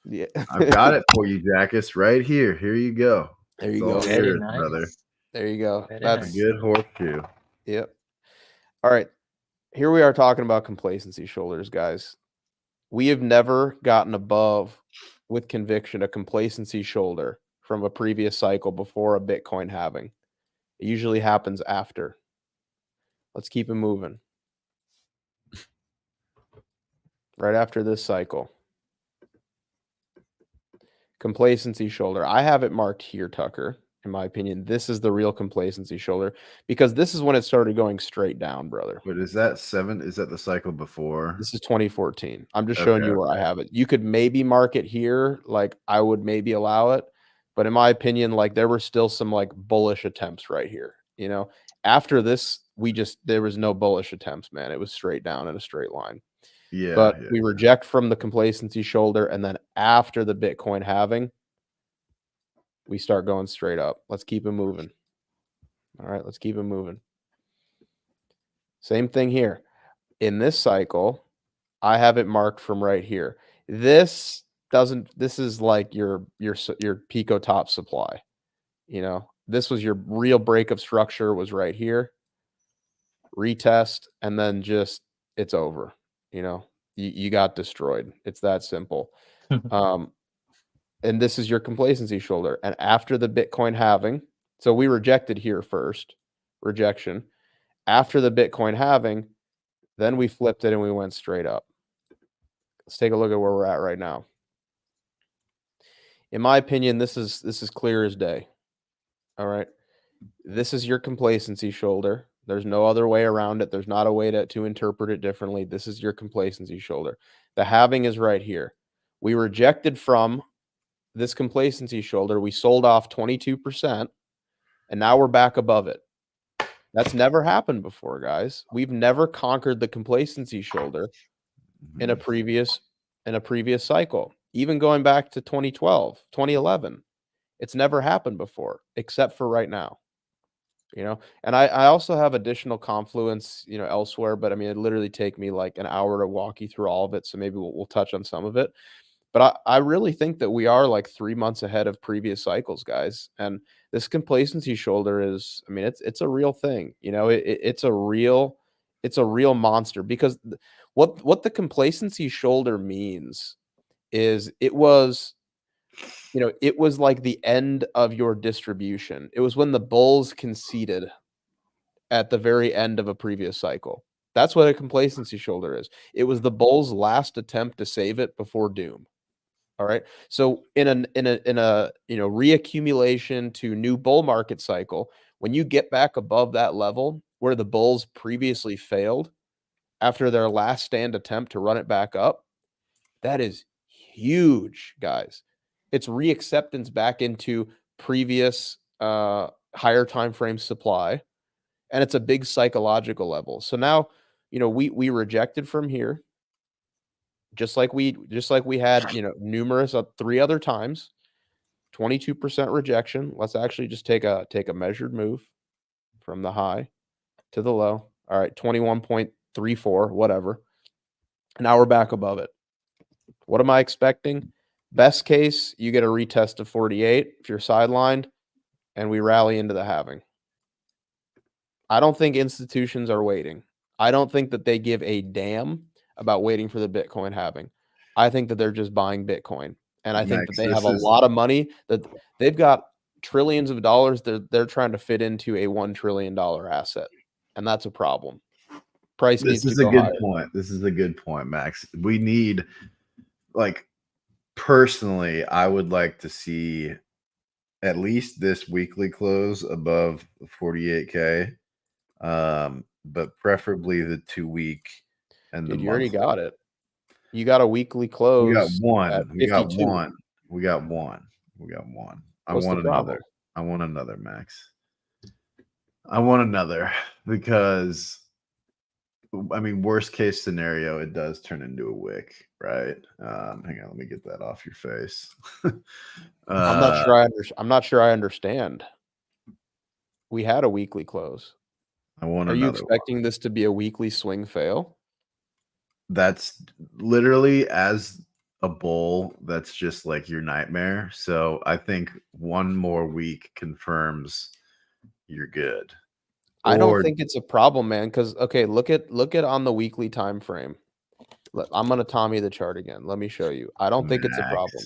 Yeah, I've got it for you, Jackus, right here. Here you go. There you go, very nice, brother. There you go. That's a good horseshoe. Yep. All right, here we are talking about complacency shoulders, guys. We have never gotten above, with conviction, a complacency shoulder from a previous cycle before a Bitcoin halving. It usually happens after. Let's keep it moving. Right after this cycle. Complacency shoulder. I have it marked here, Tucker. In my opinion, this is the real complacency shoulder because this is when it started going straight down, brother. But is that 7? Is that the cycle before? This is 2014. I'm just showing you where I have it. You could maybe mark it here. Like I would maybe allow it. But in my opinion, like there were still some like bullish attempts right here. After this, there was no bullish attempts, man. It was straight down in a straight line. Yeah. But we reject from the complacency shoulder. And then after the Bitcoin halving, we start going straight up. Let's keep it moving. All right, let's keep it moving. Same thing here. In this cycle, I have it marked from right here. This is like your Pico top supply. This was your real break of structure was right here. Retest, and then just it's over. You got destroyed. It's that simple. And this is your complacency shoulder. And after the Bitcoin halving, so we rejected here first, rejection. After the Bitcoin halving, Then we flipped it and we went straight up. Let's take a look at where we're at right now. In my opinion, this is clear as day. All right. This is your complacency shoulder. There's no other way around it. There's not a way to interpret it differently. This is your complacency shoulder. The halving is right here. We rejected from this complacency shoulder. We sold off 22%, and now we're back above it. That's never happened before, guys. We've never conquered the complacency shoulder in a previous cycle. Even going back to 2012, 2011, it's never happened before, except for right now. You know, and I also have additional confluence, you know, elsewhere, but I mean, it'd literally take me like an hour to walk you through all of it. So maybe we'll touch on some of it. But I really think that we are like 3 months ahead of previous cycles, guys. And this complacency shoulder is, I mean, it's a real thing. You know, it's a real monster, because what the complacency shoulder means is it was like the end of your distribution. It was when the bulls conceded at the very end of a previous cycle. That's what a complacency shoulder is. It was the bulls' last attempt to save it before doom. All right. So in a reaccumulation to new bull market cycle, when you get back above that level where the bulls previously failed after their last stand attempt to run it back up, that is huge, guys. It's reacceptance back into previous higher time frame supply, and it's a big psychological level. So now, you know, we rejected from here, just like we had, you know, numerous 3 other times. 22% rejection. Let's actually just take a measured move from the high to the low. All right, 21.34, whatever. Now we're back above it. What am I expecting? Best case, you get a retest of 48 if you're sidelined, and we rally into the halving. I don't think institutions are waiting. I don't think that they give a damn about waiting for the Bitcoin halving. I think that they're just buying Bitcoin. And I think that they have a lot of money, that they've got trillions of dollars that they're trying to fit into a $1 trillion asset. And that's a problem. Price needs to go higher. This is a good point. This is a good point, Max. We need, like, personally, I would like to see at least this weekly close above 48K, but preferably the 2-week and the you already got it. You got a weekly close. We got one. We got one. We got one. What's the problem? I want another, Max. I want another, because I mean, worst case scenario, it does turn into a wick, right? Hang on, let me get that off your face. I'm not sure I understand. We had a weekly close. Are you expecting this to be a weekly swing fail? That's literally, as a bull, that's just like your nightmare. So I think one more week confirms you're good. I don't think it's a problem, man, because okay, look at on the weekly time frame. I'm gonna Tommy the chart again. Let me show you. I don't think it's a problem.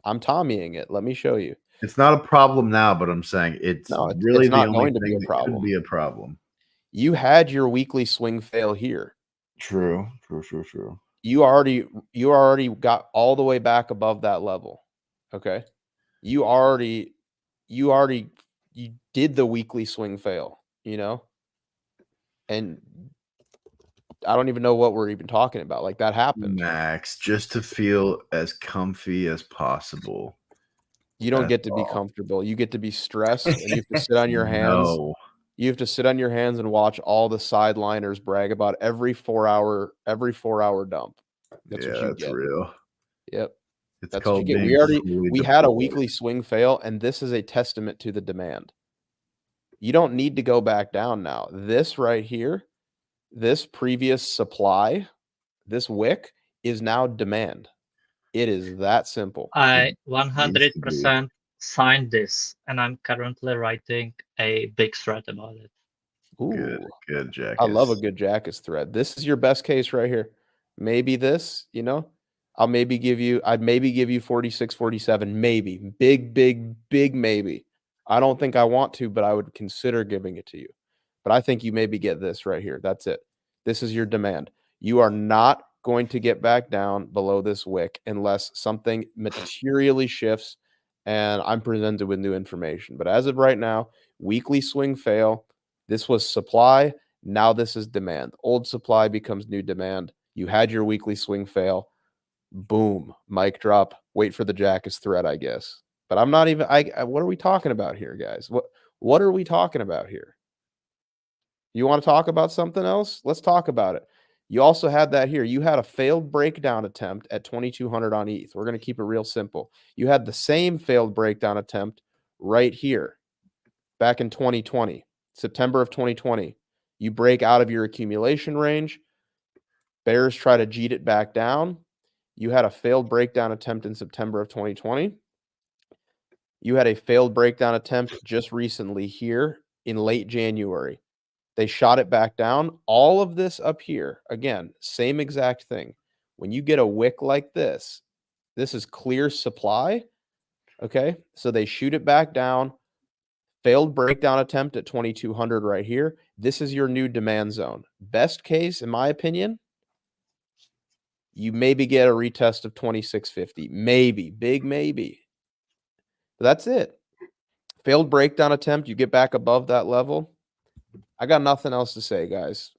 I'm Tommying it. Let me show you. It's not a problem now, but I'm saying it's really not going to be a problem. Could be a problem. You had your weekly swing fail here. True. You already got all the way back above that level. Okay. You did the weekly swing fail, you know? And I don't even know what we're even talking about. Like, that happened. Max, just to feel as comfy as possible. You don't get to be comfortable. You get to be stressed, and you have to sit on your hands. No. You have to sit on your hands and watch all the sideliners brag about every 4 hour dump. That's what you get. Real. Yep. That's what you get. We had a weekly swing fail, and this is a testament to the demand. You don't need to go back down now. This right here, this previous supply, this wick is now demand. It is that simple. I 100% signed this, and I'm currently writing a big thread about it. Ooh, good Jackass. I love a good Jackass thread. This is your best case right here. Maybe this, you know, I'd maybe give you 46, 47, maybe. Big maybe. I don't think I want to, but I would consider giving it to you. But I think you maybe get this right here. That's it. This is your demand. You are not going to get back down below this wick unless something materially shifts and I'm presented with new information. But as of right now, weekly swing fail. This was supply. Now this is demand. Old supply becomes new demand. You had your weekly swing fail. Boom. Mic drop. Wait for the Jackass threat, I guess. But I'm not even. What are we talking about here, guys? What are we talking about here? You want to talk about something else? Let's talk about it. You also had that here. You had a failed breakdown attempt at 2,200 on ETH. We're going to keep it real simple. You had the same failed breakdown attempt right here back in 2020, September of 2020. You break out of your accumulation range. Bears try to jeet it back down. You had a failed breakdown attempt in September of 2020. You had a failed breakdown attempt just recently here in late January. They shot it back down. All of this up here, again, same exact thing. When you get a wick like this is clear supply. Okay, so they shoot it back down. Failed breakdown attempt at 2,200 right here. This is your new demand zone. Best case, in my opinion, you maybe get a retest of 2,650. Maybe, big maybe. But that's it. Failed breakdown attempt, you get back above that level. I got nothing else to say, guys.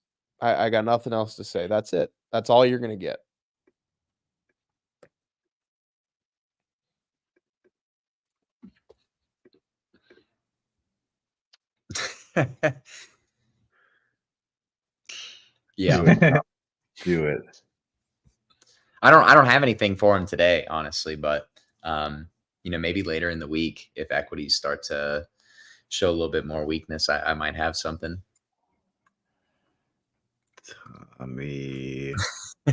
I got nothing else to say. That's it. That's all you're going to get. Yeah. Do it. I don't have anything for him today, honestly, but maybe later in the week, if equities start to show a little bit more weakness, I might have something.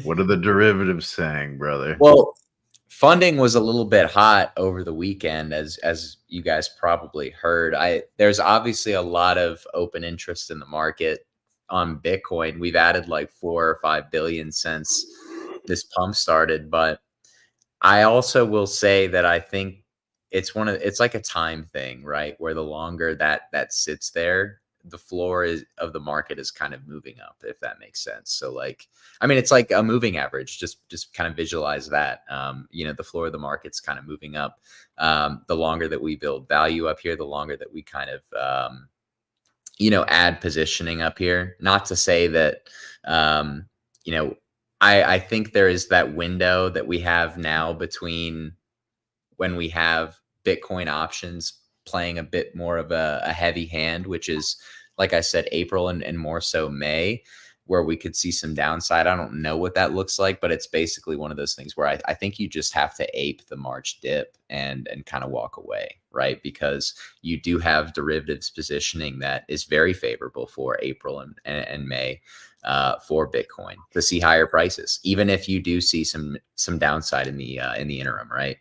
What are the derivatives saying, brother? Well, funding was a little bit hot over the weekend, as you guys probably heard. There's obviously a lot of open interest in the market on Bitcoin. We've added like 4 or 5 billion since this pump started, but I also will say that I think it's like a time thing, right? Where the longer that sits there, the floor of the market is kind of moving up, if that makes sense. So it's like a moving average. Just kind of visualize that. The floor of the market's kind of moving up. The longer that we build value up here, the longer that we kind of add positioning up here. Not to say that I think there is that window that we have now between when we have Bitcoin options playing a bit more of a heavy hand, which is, like I said, April and more so May, where we could see some downside. I don't know what that looks like, but it's basically one of those things where I think you just have to ape the March dip and kind of walk away, right? Because you do have derivatives positioning that is very favorable for April and May for Bitcoin to see higher prices, even if you do see some downside in the interim, right?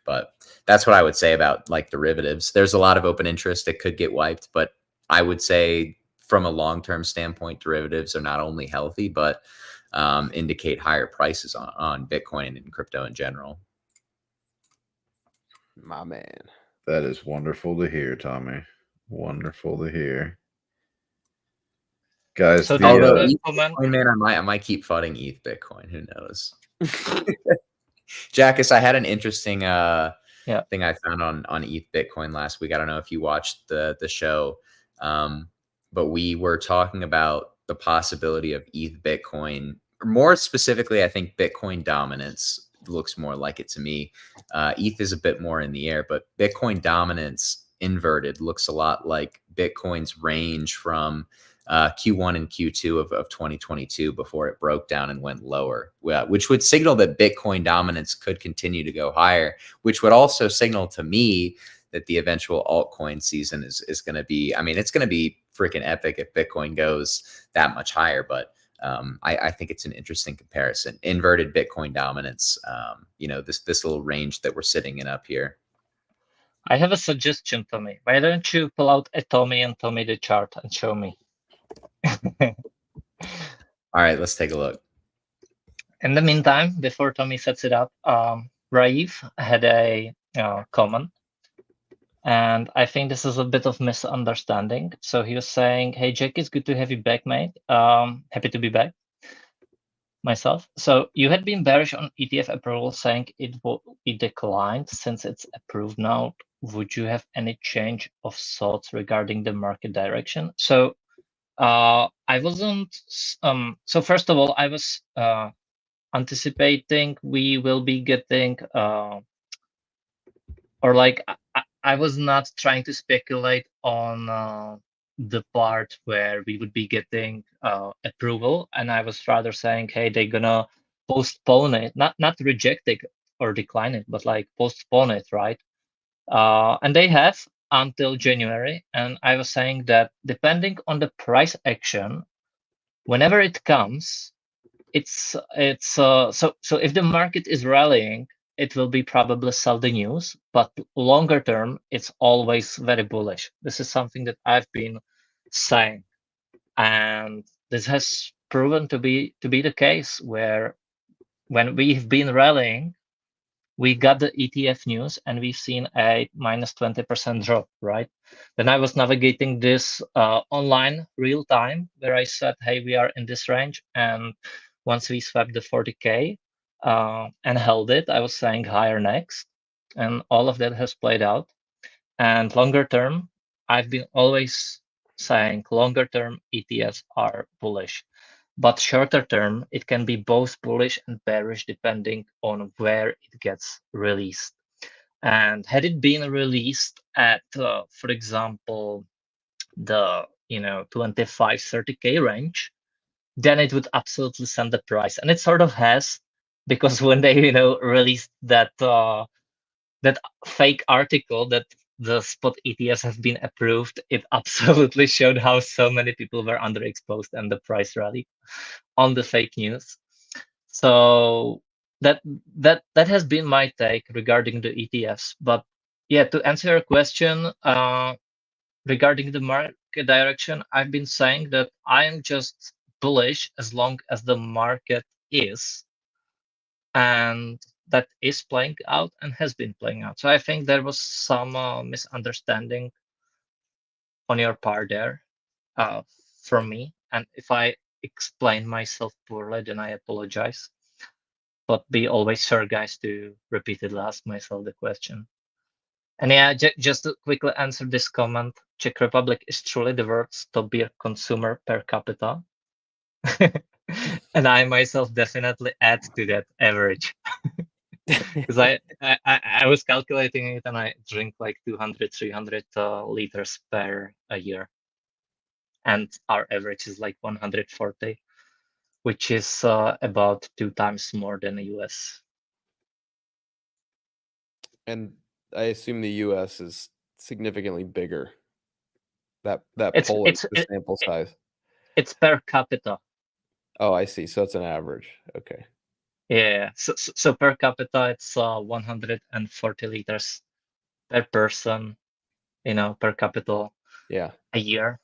But that's what I would say about like derivatives. There's a lot of open interest that could get wiped, but I would say from a long-term standpoint, derivatives are not only healthy, but indicate higher prices on Bitcoin and in crypto in general. My man. That is wonderful to hear, Tommy. Wonderful to hear. Guys, so Bitcoin, man, I might keep fudding ETH Bitcoin. Who knows? Jackass, I had an interesting thing I found on ETH Bitcoin last week. I don't know if you watched the show, but we were talking about the possibility of ETH Bitcoin. More specifically, I think Bitcoin dominance looks more like it to me. ETH is a bit more in the air, but Bitcoin dominance inverted looks a lot like Bitcoin's range from Q1 and Q2 of 2022 before it broke down and went lower, which would signal that Bitcoin dominance could continue to go higher, which would also signal to me that the eventual altcoin season is going to be, it's going to be freaking epic if Bitcoin goes that much higher. But I think it's an interesting comparison. Inverted Bitcoin dominance, this little range that we're sitting in up here. I have a suggestion, Tommy. Why don't you pull out a Tommy and Tommy the chart and show me? All right, let's take a look. In the meantime, before Tommy sets it up, Raif had a comment. And I think this is a bit of misunderstanding. So he was saying, hey, Jack, it's good to have you back, mate. Happy to be back myself. So you had been bearish on ETF approval, saying it declined since it's approved now. Would you have any change of thoughts regarding the market direction? So I wasn't. So first of all, I was anticipating we will be getting, or like I was not trying to speculate on the part where we would be getting approval, and I was rather saying, hey, they're gonna postpone it, not reject it or decline it, but like postpone it, right? And they have until January, and I was saying that depending on the price action, whenever it comes, it's so if the market is rallying, it will be probably sell the news, but longer term, it's always very bullish. This is something that I've been saying, and this has proven to be the case, where when we've been rallying, we got the ETF news and we've seen a minus 20% drop, right? Then I was navigating this online real time, where I said, hey, we are in this range. And once we swept the 40K and held it, I was saying higher next. And all of that has played out. And longer term, I've been always saying longer term ETFs are bullish. But shorter term, it can be both bullish and bearish depending on where it gets released. And had it been released at, for example, the 25, 30K range, then it would absolutely send the price. And it sort of has, because when they released that that fake article that the spot ETFs have been approved, it absolutely showed how so many people were underexposed and the price rally on the fake news. So that has been my take regarding the ETFs. But yeah, to answer your question, regarding the market direction, I've been saying that I am just bullish as long as the market is, and that is playing out and has been playing out. So I think there was some misunderstanding on your part there from me. And if I explain myself poorly, then I apologize. But be always sure, guys, to repeatedly ask myself the question. And yeah, just to quickly answer this comment, Czech Republic is truly the world's top beer consumer per capita. And I myself definitely add to that average. Because I was calculating it, and I drink like 200, 300 liters per a year. And our average is like 140, which is about 2 times more than the US. And I assume the US is significantly bigger. That It's Poland's the sample size. It's per capita. Oh, I see. So it's an average. Okay. Yeah. So per capita, it's 140 liters per person, per capita. Yeah. A year.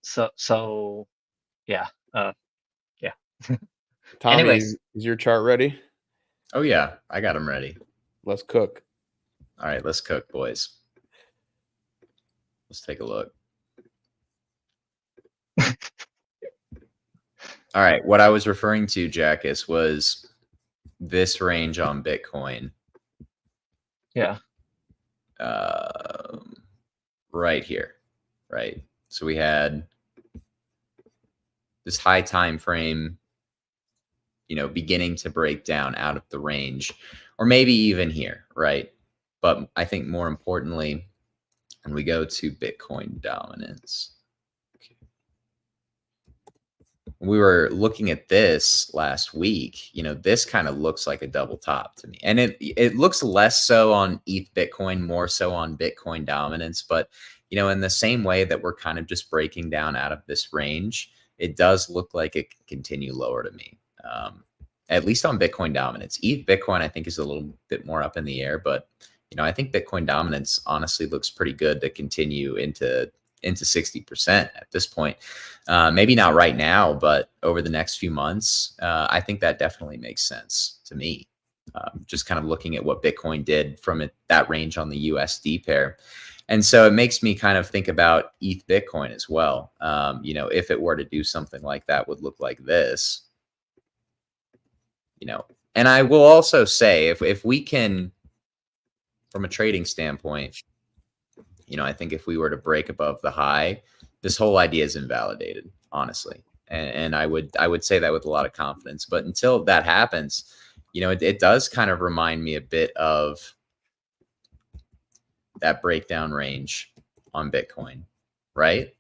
So yeah. Yeah. Tommy, Anyways, is your chart ready? Oh yeah, I got them ready. Let's cook. All right, let's cook, boys. Let's take a look. All right, what I was referring to, Jackus, was this range on Bitcoin. Yeah. Right here, right? So we had this high time frame, beginning to break down out of the range, or maybe even here, right? But I think more importantly, when we go to Bitcoin dominance, we were looking at this last week, this kind of looks like a double top to me. And it looks less so on ETH Bitcoin, more so on Bitcoin dominance. But, in the same way that we're kind of just breaking down out of this range, it does look like it can continue lower to me, at least on Bitcoin dominance. ETH Bitcoin, I think, is a little bit more up in the air. But, I think Bitcoin dominance honestly looks pretty good to continue into 60% at this point. Maybe not right now, but over the next few months, I think that definitely makes sense to me. just kind of looking at what Bitcoin did from that range on the USD pair. And so it makes me kind of think about ETH Bitcoin as well. You know, if it were to do something like that, would look like this. You know, and I will also say, if we can, from a trading standpoint, you know, I think if we were to break above the high, this whole idea is invalidated, honestly. And I would say that with a lot of confidence. But until that happens, you know, it does kind of remind me a bit of that breakdown range on Bitcoin, right?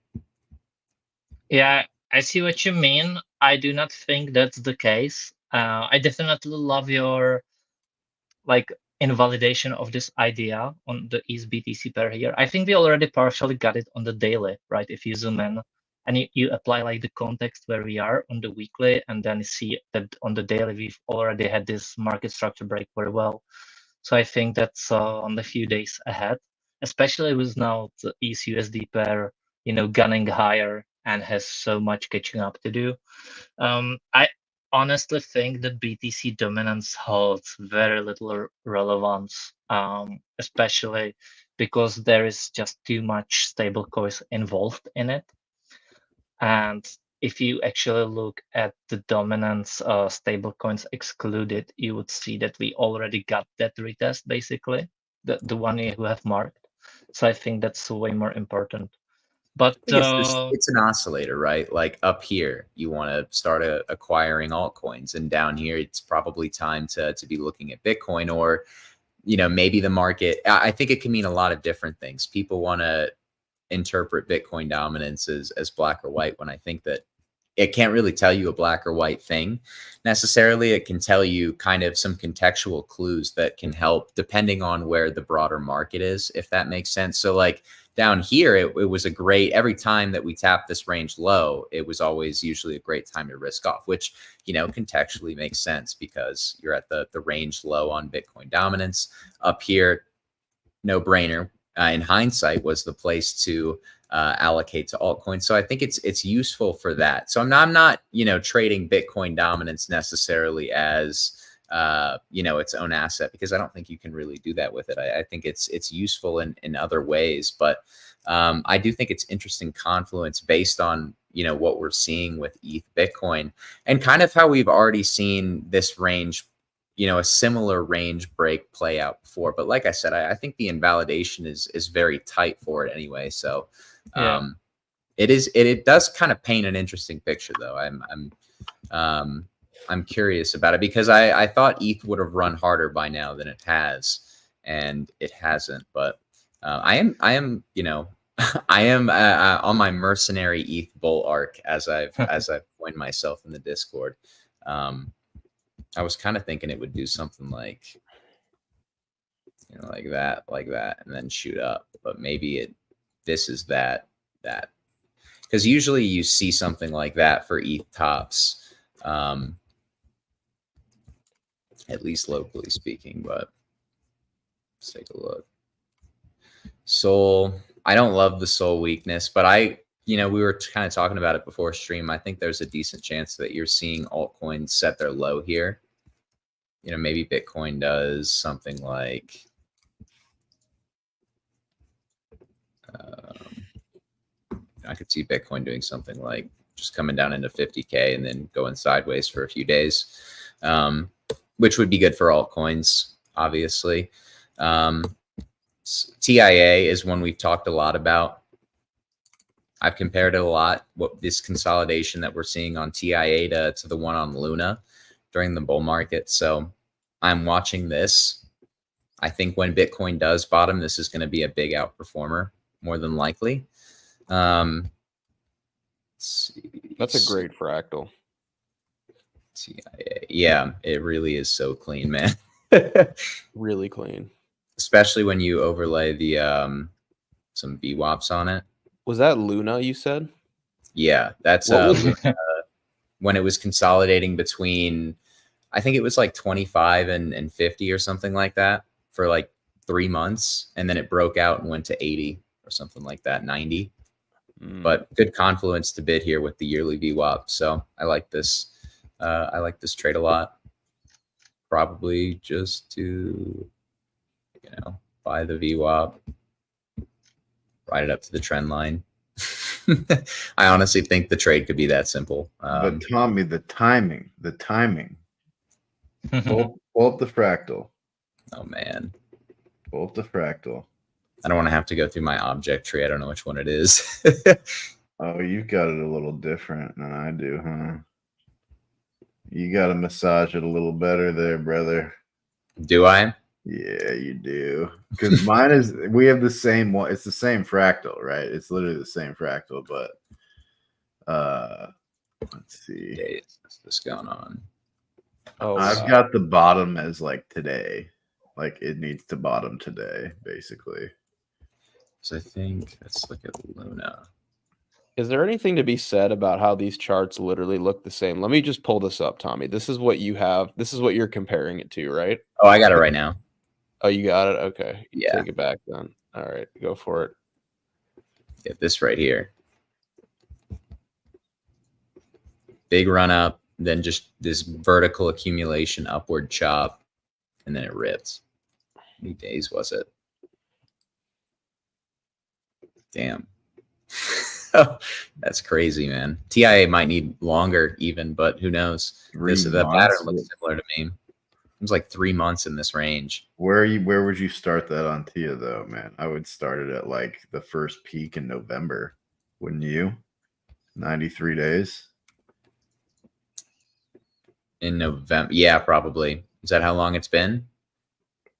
Yeah, I see what you mean. I do not think that's the case. I definitely love your like invalidation of this idea on the ETH BTC pair here. I think we already partially got it on the daily, right? If you zoom in and you apply like the context where we are on the weekly, and then see that on the daily we've already had this market structure break very well. So I think that's on the few days ahead, especially with now the ETH USD pair, you know, gunning higher and has so much catching up to do. I honestly think that BTC dominance holds very little relevance, especially because there is just too much stablecoins involved in it. And if you actually look at the dominance stablecoins excluded, you would see that we already got that retest, basically, the one you have marked. So I think that's way more important. But I think it's an oscillator, right? Like up here, you want to start acquiring altcoins, and down here, it's probably time to be looking at Bitcoin, or, you know, maybe the market. I think it can mean a lot of different things. People want to interpret Bitcoin dominance as black or white, when I think that it can't really tell you a black or white thing necessarily. It can tell you kind of some contextual clues that can help depending on where the broader market is, if that makes sense. So like down here, it was a great, every time that we tapped this range low, it was always usually a great time to risk off, which, you know, contextually makes sense because you're at the range low on Bitcoin dominance. Up here, no brainer. In hindsight, was the place to allocate to altcoins. So I think it's useful for that. So I'm not you know, trading Bitcoin dominance necessarily as you know, its own asset, because I don't think you can really do that with it. I think it's useful in other ways, but I do think it's interesting confluence based on, you know, what we're seeing with ETH Bitcoin, and kind of how we've already seen this range, you know, a similar range break play out before. But like I said, I think the invalidation is very tight for it anyway. So it does kind of paint an interesting picture, though. I'm curious about it, because I thought ETH would have run harder by now than it has, and it hasn't. But I am you know, I am on my mercenary ETH bull arc, as I've coined myself in the Discord. I was kind of thinking it would do something like, you know, like that, and then shoot up. But maybe this is that, because usually you see something like that for ETH tops, at least locally speaking. But let's take a look. Sol, I don't love the Sol weakness, but you know, we were kind of talking about it before stream. I think there's a decent chance that you're seeing altcoins set their low here. You know, maybe Bitcoin does something like I could see Bitcoin doing something like just coming down into 50K and then going sideways for a few days, which would be good for altcoins, obviously. TIA is one we've talked a lot about. I've compared it a lot, what this consolidation that we're seeing on TIA to the one on Luna during the bull market. So I'm watching this. I think when Bitcoin does bottom, this is going to be a big outperformer, more than likely. Let's see. That's a great fractal. TIA. Yeah, it really is so clean, man. Really clean. Especially when you overlay the some VWAPs on it. Was that Luna you said? Yeah, that's when it was consolidating between, I think it was like 25 and 50 or something like that for like 3 months, and then it broke out and went to 80 or something like that, 90. But good confluence to bid here with the yearly VWAP. So I like this. I like this trade a lot. probably just to, buy the VWAP, ride it up to the trend line. I honestly think the trade could be that simple. But Tommy, the timing. Pull up the fractal. Oh man. Pull up the fractal. I don't want to have to go through my object tree. I don't know which one it is. Oh, you've got it a little different than I do, huh? You got to massage it a little better there, brother. Do I? Yeah, you do. Because mine is, we have the same one. It's the same fractal, right? It's literally the same fractal, but let's see. What's this going on? Oh, I've got the bottom as like today. Like it needs to bottom today, basically. So I think let's look at Luna. Is there anything to be said about how these charts literally look the same? Let me just pull this up, Tommy. This is what you have. This is what you're comparing it to, right? Oh, I got it right now. Oh, you got it? Okay. Yeah. Take it back then. All right. Go for it. Get this right here. Big run up, then just this vertical accumulation, upward chop, and then it ripped. How many days was it? Damn. That's crazy, man. TIA might need longer even, but who knows? The pattern looks similar to me. It was like 3 months in this range. Where would you start that on TIA though, man? I would start it at like the first peak in November, wouldn't you? 93 days. In November. Yeah, probably. Is that how long it's been?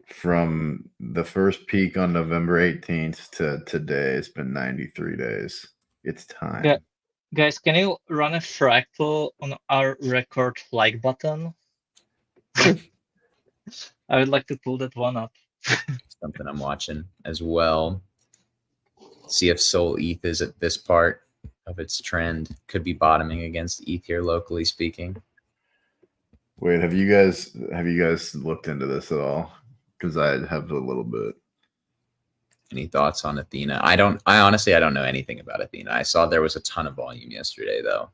From the first peak on November 18th to today, it's been 93 days. It's time. Yeah. Guys, can you run a fractal on our record like button? I would like to pull that one up. Something I'm watching as well. See if Sol ETH is at this part of its trend. Could be bottoming against ETH here, locally speaking. Wait, have you guys looked into this at all? Because I have a little bit. Any thoughts on Athena? I honestly don't know anything about Athena. I saw there was a ton of volume yesterday though.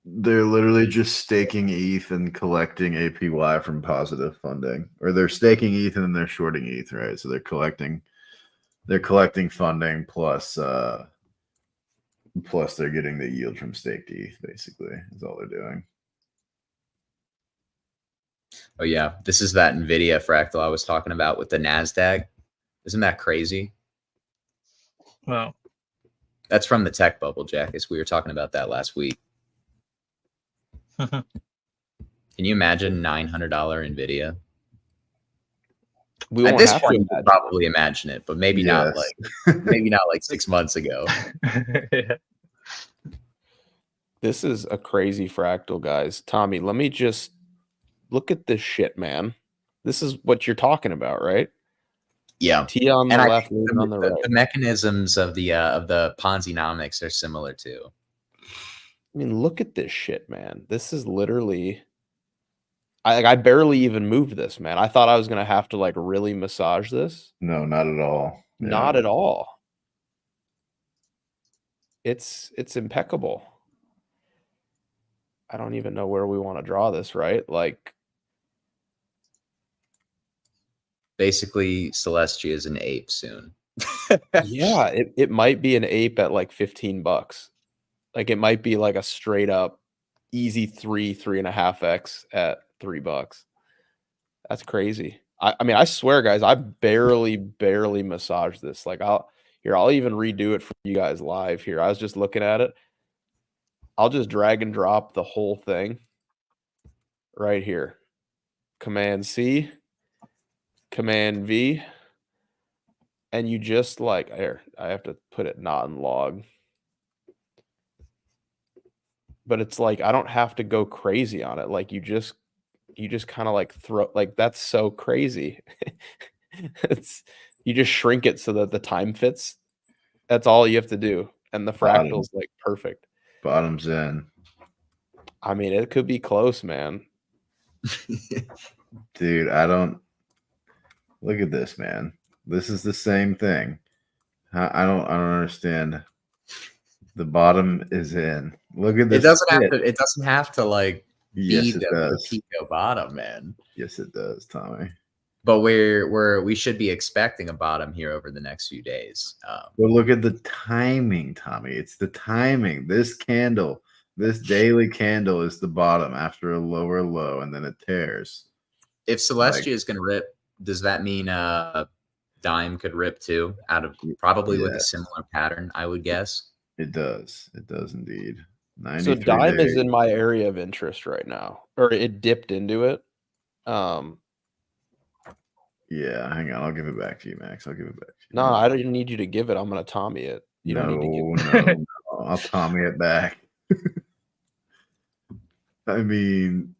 They're literally just staking ETH and collecting APY from positive funding. Or they're staking ETH and then they're shorting ETH, right? So they're collecting funding plus they're getting the yield from staked ETH, basically, is all they're doing. Oh yeah, this is that Nvidia fractal I was talking about with the NASDAQ. Isn't that crazy? Well, that's from the tech bubble, Jackus. We were talking about that last week. Can you imagine $900 Nvidia? We At won't this have point, to we'll probably imagine it, but maybe not like 6 months ago. Yeah. This is a crazy fractal, guys. Tommy, let me just look at this shit, man. This is what you're talking about, right? Yeah. T on the left, Luna on the right. The mechanisms of the Ponzi-nomics are similar too. I mean, look at this shit, man. This is literally, I barely even moved this, man. I thought I was gonna have to like really massage this. No, not at all. Yeah. Not at all. It's impeccable. I don't even know where we want to draw this, right? Like, basically, Celestia is an ape soon. yeah, it might be an ape at like $15. Like it might be like a straight up easy 3.5x at $3. That's crazy. I mean, I swear, guys, I barely massaged this. Like I'll even redo it for you guys live here. I was just looking at it. I'll just drag and drop the whole thing right here. Command C, Command V, and you just like here. I have to put it not in log. But it's like I don't have to go crazy on it. Like you just kind of like throw, like that's so crazy. You just shrink it so that the time fits. That's all you have to do, and the fractal's like perfect. Bottoms in. I mean, it could be close, man. Dude, I don't look at this, man. This is the same thing. I don't understand. The bottom is in. Look at this. It doesn't have to like Yes, be it the does. Pico bottom, man. Yes, it does, Tommy. But we should be expecting a bottom here over the next few days. But look at the timing, Tommy. It's the timing. This candle, this daily candle is the bottom after a lower low, and then it tears. If Celestia is going to rip, does that mean Dime could rip too? Out of probably with a similar pattern, I would guess. It does. It does indeed. So Dime is in my area of interest right now, or it dipped into it. Yeah, hang on. I'll give it back to you, Max. I'll give it back to you. No, I don't need you to give it. I'm going to Tommy it. You don't need to give it. No. I'll Tommy it back. I mean,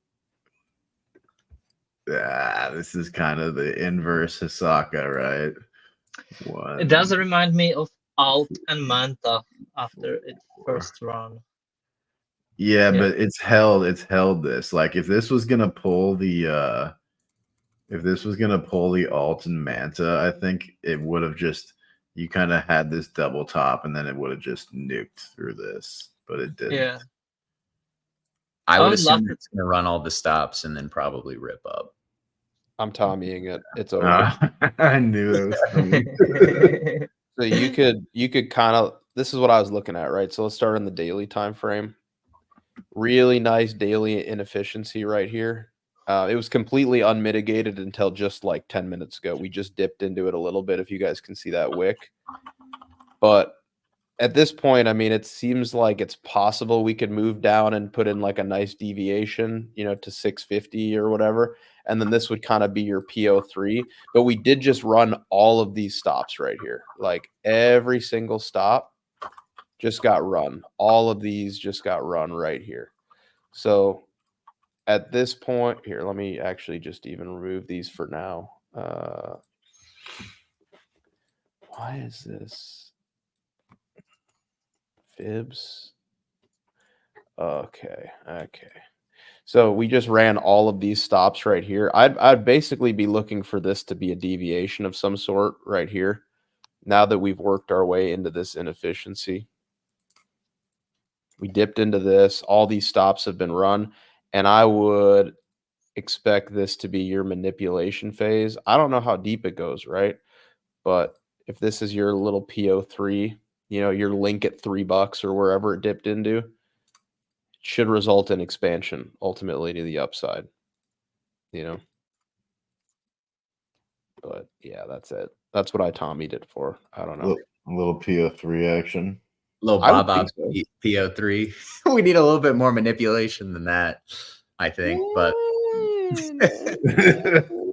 this is kind of the inverse Hisaka, right? It does remind me of Alt and Manta after its first run. Yeah, but it's held this. Like if this was gonna pull the Alt and Manta, I think it would have just, you kind of had this double top and then it would have just nuked through this, but it didn't. Yeah. I would assume it's going to run all the stops and then probably rip up. I'm Tommying it. It's over. I knew it was coming. So you could kind of, this is what I was looking at, right? So let's start in the daily time frame. Really nice daily inefficiency right here. It was completely unmitigated until just like 10 minutes ago. We just dipped into it a little bit, if you guys can see that wick. But at this point, I mean, it seems like it's possible we could move down and put in like a nice deviation, you know, to 650 or whatever. And then this would kind of be your PO3. But we did just run all of these stops right here. Like every single stop just got run. All of these just got run right here. So at this point here, let me actually just even remove these for now. Why is this? Fibs. Okay. So we just ran all of these stops right here. I'd basically be looking for this to be a deviation of some sort right here. Now that we've worked our way into this inefficiency. We dipped into this. All these stops have been run. And I would expect this to be your manipulation phase. I don't know how deep it goes, right? But if this is your little PO3, you know, your link at $3 or wherever it dipped into, it should result in expansion ultimately to the upside, you know. But yeah, that's it. That's what I Tommied it for. I don't know. A little PO3 action. Little Bob PO3. We need a little bit more manipulation than that, I think. But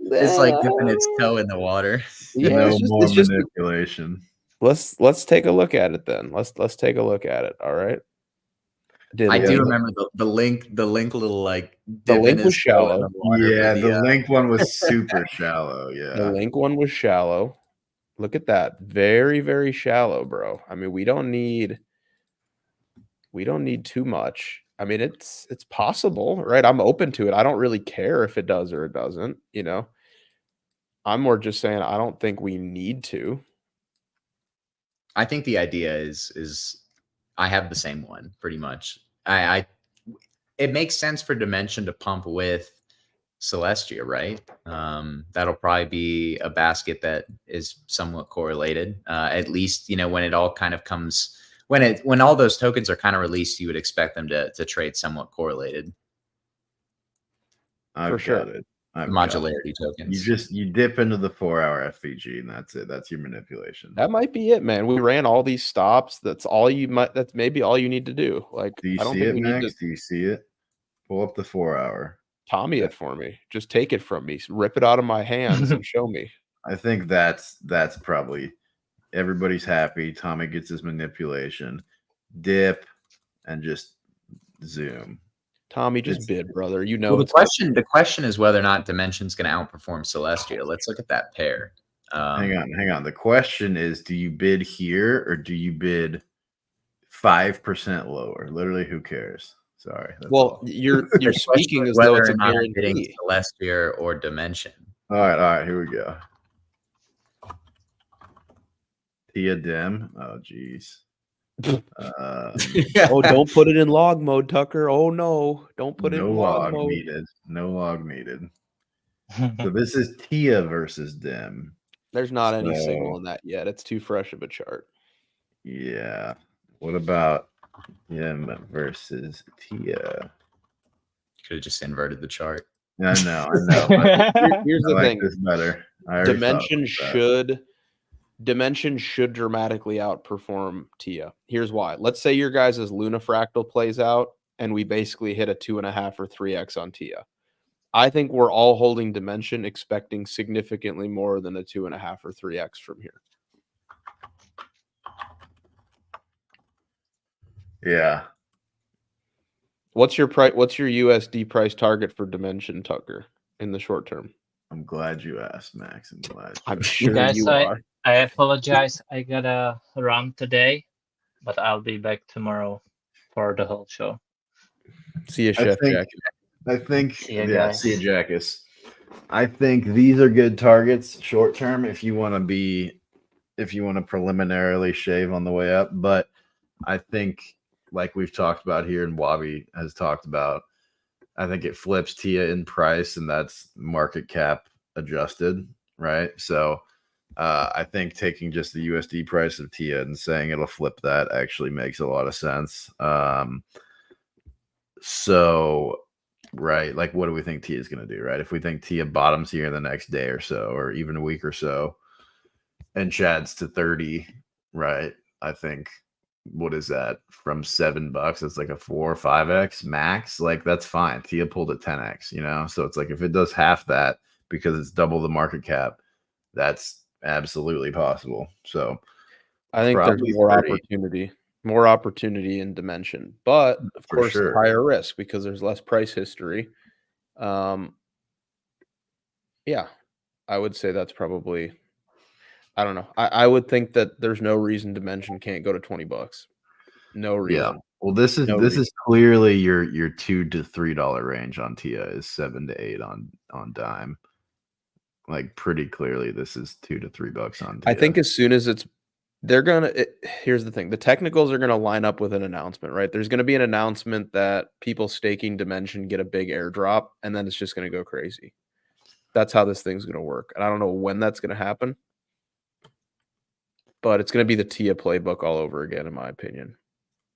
it's like dipping its toe in the water. Yeah, more manipulation. Let's take a look at it then. Let's take a look at it. All right. I do remember the link little like the link was shallow. Yeah, the link one was super shallow. Yeah, the link one was shallow. Look at that. Very, very shallow, bro. I mean, we don't need too much. I mean, it's possible, right? I'm open to it. I don't really care if it does or it doesn't, you know. I'm more just saying I don't think we need to. I think the idea is I have the same one pretty much. It makes sense for Dimension to pump with Celestia, right? That'll probably be a basket that is somewhat correlated. At least, you know, when it all kind of comes, when all those tokens are kind of released, you would expect them to trade somewhat correlated. For sure. Modularity tokens. You dip into the 4-hour FVG and that's it. That's your manipulation. That might be it, man. We ran all these stops. That's maybe all you need to do. Like, do you see it, Max? Do you see it? Pull up the 4-hour. Tommy it for me. Just take it from me. Rip it out of my hands and show me. I think that's probably everybody's happy. Tommy gets his manipulation, dip, and just zoom. Tommy, just bid, brother. You know. Well, the question is whether or not Dimension's going to outperform Celestia. Let's look at that pair. Hang on. The question is, do you bid here or do you bid 5% lower? Literally, who cares? Sorry. Well, you're speaking as though it's a guarantee. Celestia or Dimension. All right. Here we go. Tia Dim. Oh, geez. Oh, don't put it in log mode, Tucker. Oh no, don't put it No in log log mode. needed. No log needed. So this is Tia versus Dim. There's not any So- signal in that yet. It's too fresh of a chart. Yeah. What about Dim versus Tia? Could have just inverted the chart. I know. But Here's I the like thing. this better. I already thought Dimension should dramatically outperform Tia. Here's why. Let's say your guys' Luna fractal plays out and we basically hit a 2.5 or 3x on Tia. I think we're all holding Dimension expecting significantly more than a 2.5 or 3x from here. Yeah. What's your price? What's your USD price target for Dimension, Tucker, in the short term? I'm glad you asked, Max. I'm glad. I'm sure Guys, you are. I apologize. I gotta run today, but I'll be back tomorrow for the whole show. See you, Chef Jack. I think. See ya, Yeah. guys. See you, Jackus. I think these are good targets short term if you want to preliminarily shave on the way up. But I think, like we've talked about here and Wabi has talked about, I think it flips Tia in price, and that's market cap adjusted, right? So I think taking just the USD price of Tia and saying it'll flip that actually makes a lot of sense. So, right, like what do we think Tia is going to do, right? If we think Tia bottoms here the next day or so, or even a week or so, and Chad's to 30, right? I think, what is that, from $7? It's like a 4 or 5x max. Like that's fine. Tia pulled at 10x, you know? So it's like if it does half that because it's double the market cap, that's absolutely possible. So I think there's probably more 30. opportunity in Dimension, but of For course sure. higher risk because there's less price history. Yeah, I would say that's probably, I don't know. I would think that there's no reason Dimension can't go to $20. No reason. Yeah. Well, this is clearly your $2 to $3 range on Tia is 7 to 8 on Dime. Like pretty clearly, this is $2 to $3 on Tia. I think as soon as here's the thing. The technicals are gonna line up with an announcement, right? There's gonna be an announcement that people staking Dimension get a big airdrop, and then it's just gonna go crazy. That's how this thing's gonna work. And I don't know when that's gonna happen, but it's gonna be the Tia playbook all over again, in my opinion.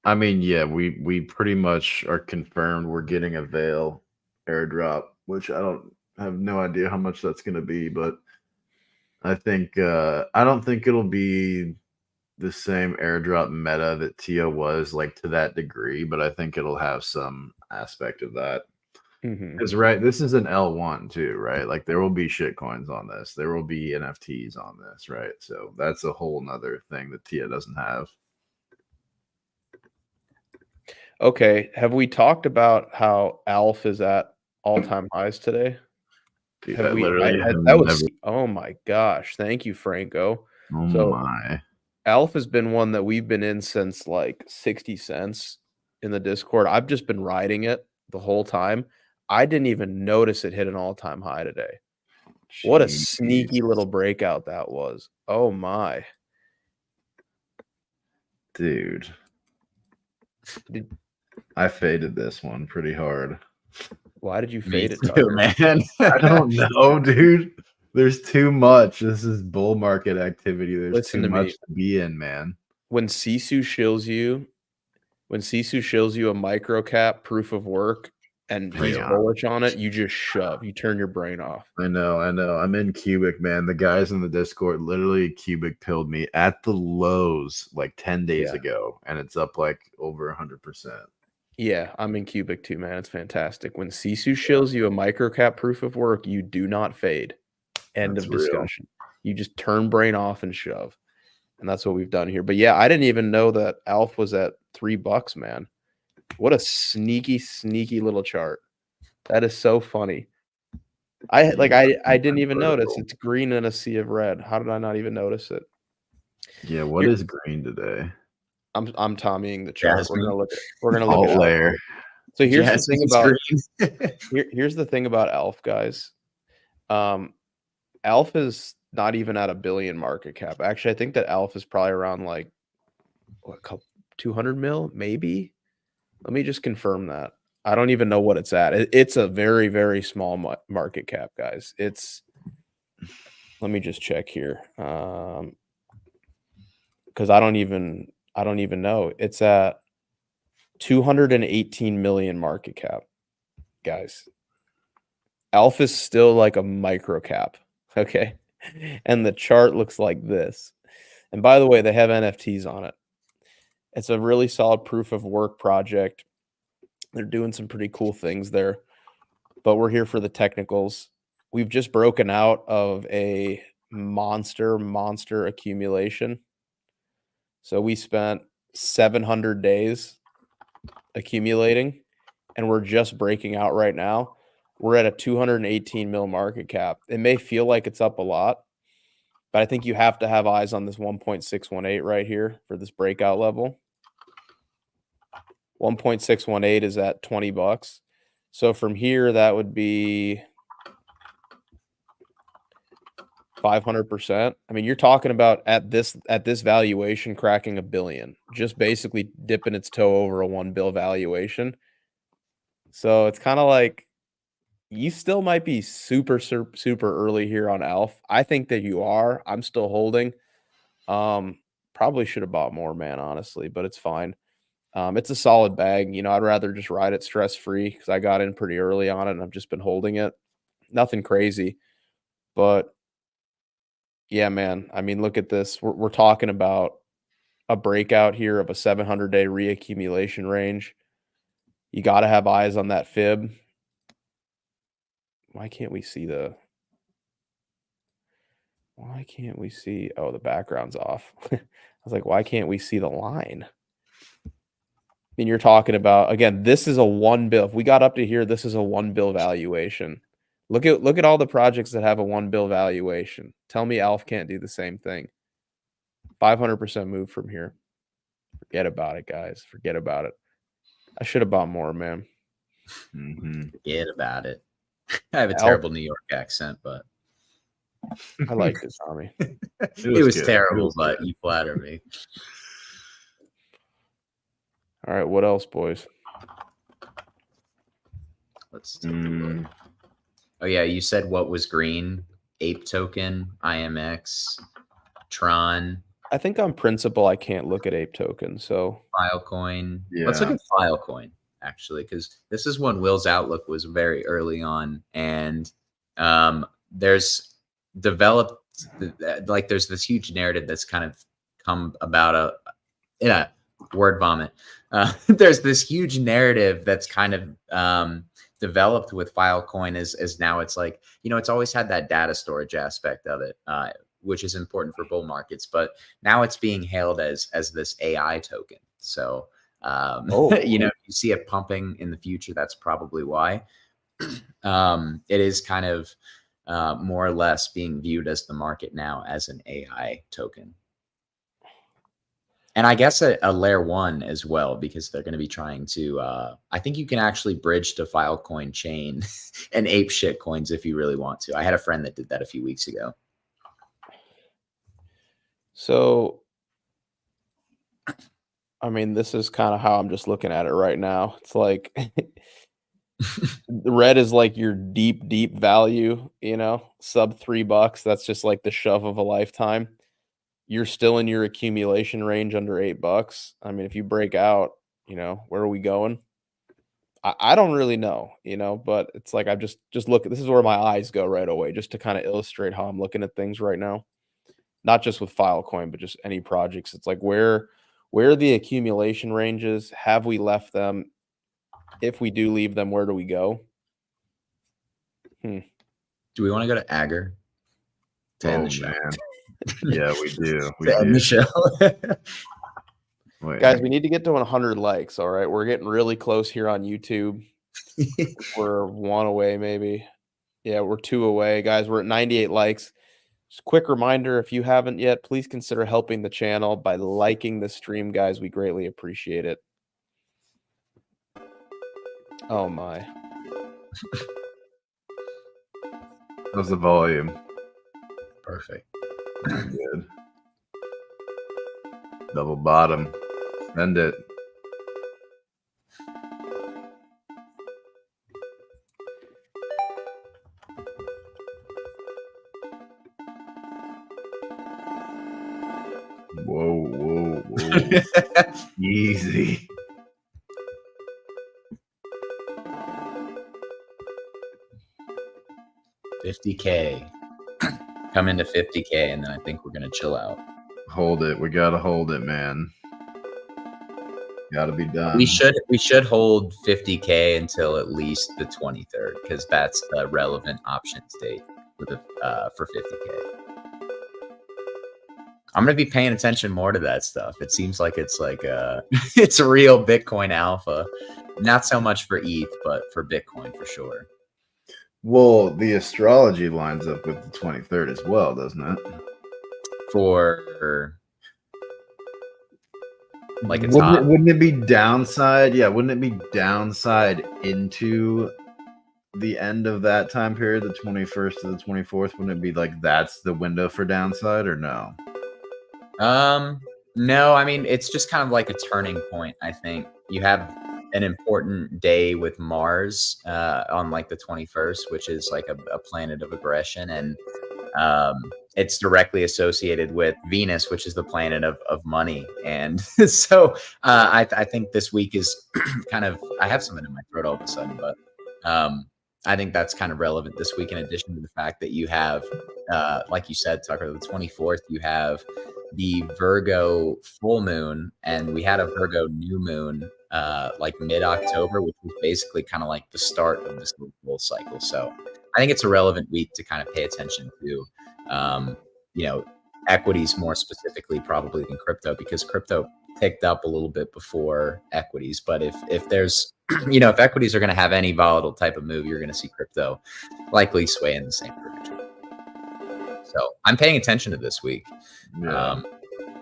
I mean, yeah, we pretty much are confirmed we're getting a Veil airdrop, which I have no idea how much that's going to be, but I think I don't think it'll be the same airdrop meta that Tia was, like to that degree, but I think it'll have some aspect of that. Because right, this is an L1 too, right? Like there will be shit coins on this, there will be NFTs on this, right? So that's a whole nother thing that Tia doesn't have. Okay, have we talked about how Alf is at all-time highs today? Dude, Have we? Oh my gosh! Thank you, Franco. Oh my! Alf has been one that we've been in since like 60 cents in the Discord. I've just been riding it the whole time. I didn't even notice it hit an all-time high today. Jeez. What a sneaky little breakout that was! Oh my, dude! I faded this one pretty hard. Why did you fade it, too, man? I don't know, dude. There's too much. This is bull market activity. There's too much to be in, man. When Sisu shills you a micro cap proof of work and he's bullish on it, you just shove. You turn your brain off. I know. I'm in Cubic, man. The guys in the Discord literally Cubic pilled me at the lows like 10 days ago, and it's up like over 100%. Yeah, I'm in Cubic too, man. It's fantastic. When Sisu shills you a microcap proof of work, you do not fade. End of discussion. You just turn brain off and shove. And that's what we've done here. But yeah, I didn't even know that Alf was at $3, man. What a sneaky little chart. That is so funny. I didn't even notice. It's green in a sea of red. How did I not even notice it? Yeah, what is green today? I'm Tommying the chart. Jasmine. We're gonna look at layer. So here's the thing about Alf, guys. Alf is not even at $1 billion market cap. Actually, I think that Alf is probably around like 200 mil, maybe. Let me just confirm that. I don't even know what it's at. It's a very, very small market cap, guys. Let me just check here. Because I don't even know. It's at 218 million market cap, guys. Alpha is still like a micro cap, okay? And the chart looks like this. And by the way, they have NFTs on it. It's a really solid proof of work project. They're doing some pretty cool things there, but we're here for the technicals. We've just broken out of a monster accumulation. So we spent 700 days accumulating, and we're just breaking out right now. We're at a 218 mil market cap. It may feel like it's up a lot, but I think you have to have eyes on this 1.618 right here for this breakout level. 1.618 is at 20 bucks. So from here, that would be 500%. I mean, you're talking about at this valuation cracking $1 billion, just basically dipping its toe over a $1 billion valuation. So it's kind of like you still might be super early here on Alf. I think that you are. I'm still holding. Probably should have bought more, man, honestly, but it's fine. It's a solid bag. You know, I'd rather just ride it stress-free because I got in pretty early on it and I've just been holding it. Nothing crazy, but yeah, man. I mean, look at this. We're talking about a breakout here of a 700-day reaccumulation range. You got to have eyes on that fib. Why can't we see the... Why can't we see... Oh, the background's off. I was like, why can't we see the line? I mean, you're talking about, again, this is a $1 billion. If we got up to here, this is a $1 billion valuation. Look at all the projects that have a $1 billion valuation. Tell me Alf can't do the same thing. 500% move from here. Forget about it, guys. Forget about it. I should have bought more, man. Forget about it. I have a terrible New York accent, but I liked it, Tommy. It was terrible, but you flatter me. All right, what else, boys? Let's take a look. Oh yeah, you said what was green? Ape token, IMX, Tron. I think on principle I can't look at Ape token, so Filecoin. Yeah. Let's look at Filecoin actually, because this is when Will's outlook was very early on, and there's developed like there's this huge narrative that's kind of come about word vomit. There's this huge narrative that's kind of developed with Filecoin as now it's like, you know, it's always had that data storage aspect of it, which is important for bull markets, but now it's being hailed as this AI token. So, you know, if you see it pumping in the future, that's probably why. It is kind of more or less being viewed as the market now as an AI token. And I guess a layer one as well, because they're going to be trying to, I think you can actually bridge to Filecoin chain and ape shit coins if you really want to. I had a friend that did that a few weeks ago. So, I mean, this is kind of how I'm just looking at it right now. It's like the red is like your deep value, you know, sub $3. That's just like the shove of a lifetime. You're still in your accumulation range under $8. I mean, if you break out, you know, where are we going? I don't really know, you know, but it's like I've just look. This is where my eyes go right away, just to kind of illustrate how I'm looking at things right now. Not just with Filecoin, but just any projects. It's like where are the accumulation ranges? Have we left them? If we do leave them, where do we go? Do we want to go to Agar to end the show? Man. Yeah, we do. We to end the show. Wait. Guys, we need to get to 100 likes. All right, we're getting really close here on YouTube. We're 1 away, maybe. Yeah, we're 2 away, guys. We're at 98 likes. Just a quick reminder, if you haven't yet, please consider helping the channel by liking the stream, guys. We greatly appreciate it. Oh my. How's the volume? Perfect. Good. Double bottom. Send it. Whoa, whoa, whoa. Easy. $50K. Come into 50K, and then I think we're gonna chill out. Hold it. We gotta hold it, man. Gotta be done. We should hold 50K until at least the 23rd, because that's the relevant options date for 50K. I'm gonna be paying attention more to that stuff. It seems like it's like it's a real Bitcoin alpha. Not so much for ETH, but for Bitcoin for sure. Well, the astrology lines up with the 23rd as well, doesn't it? For like a wouldn't top. wouldn't it be downside? Yeah, wouldn't it be downside into the end of that time period, the 21st to the 24th? Wouldn't it be like that's the window for downside, or no? No, I mean, it's just kind of like a turning point. I think you have an important day with Mars on like the 21st, which is like a planet of aggression, and it's directly associated with Venus, which is the planet of money. And so I think this week is kind of, I have something in my throat all of a sudden, but I think that's kind of relevant this week, in addition to the fact that you have, like you said, Tucker, the 24th, you have the Virgo full moon, and we had a Virgo new moon like mid-October, which was basically kind of like the start of this full cycle. So I think it's a relevant week to kind of pay attention to, you know, equities more specifically probably than crypto, because crypto picked up a little bit before equities. But if there's, you know, if equities are going to have any volatile type of move, you're going to see crypto likely sway in the same direction. So I'm paying attention to this week. Yeah.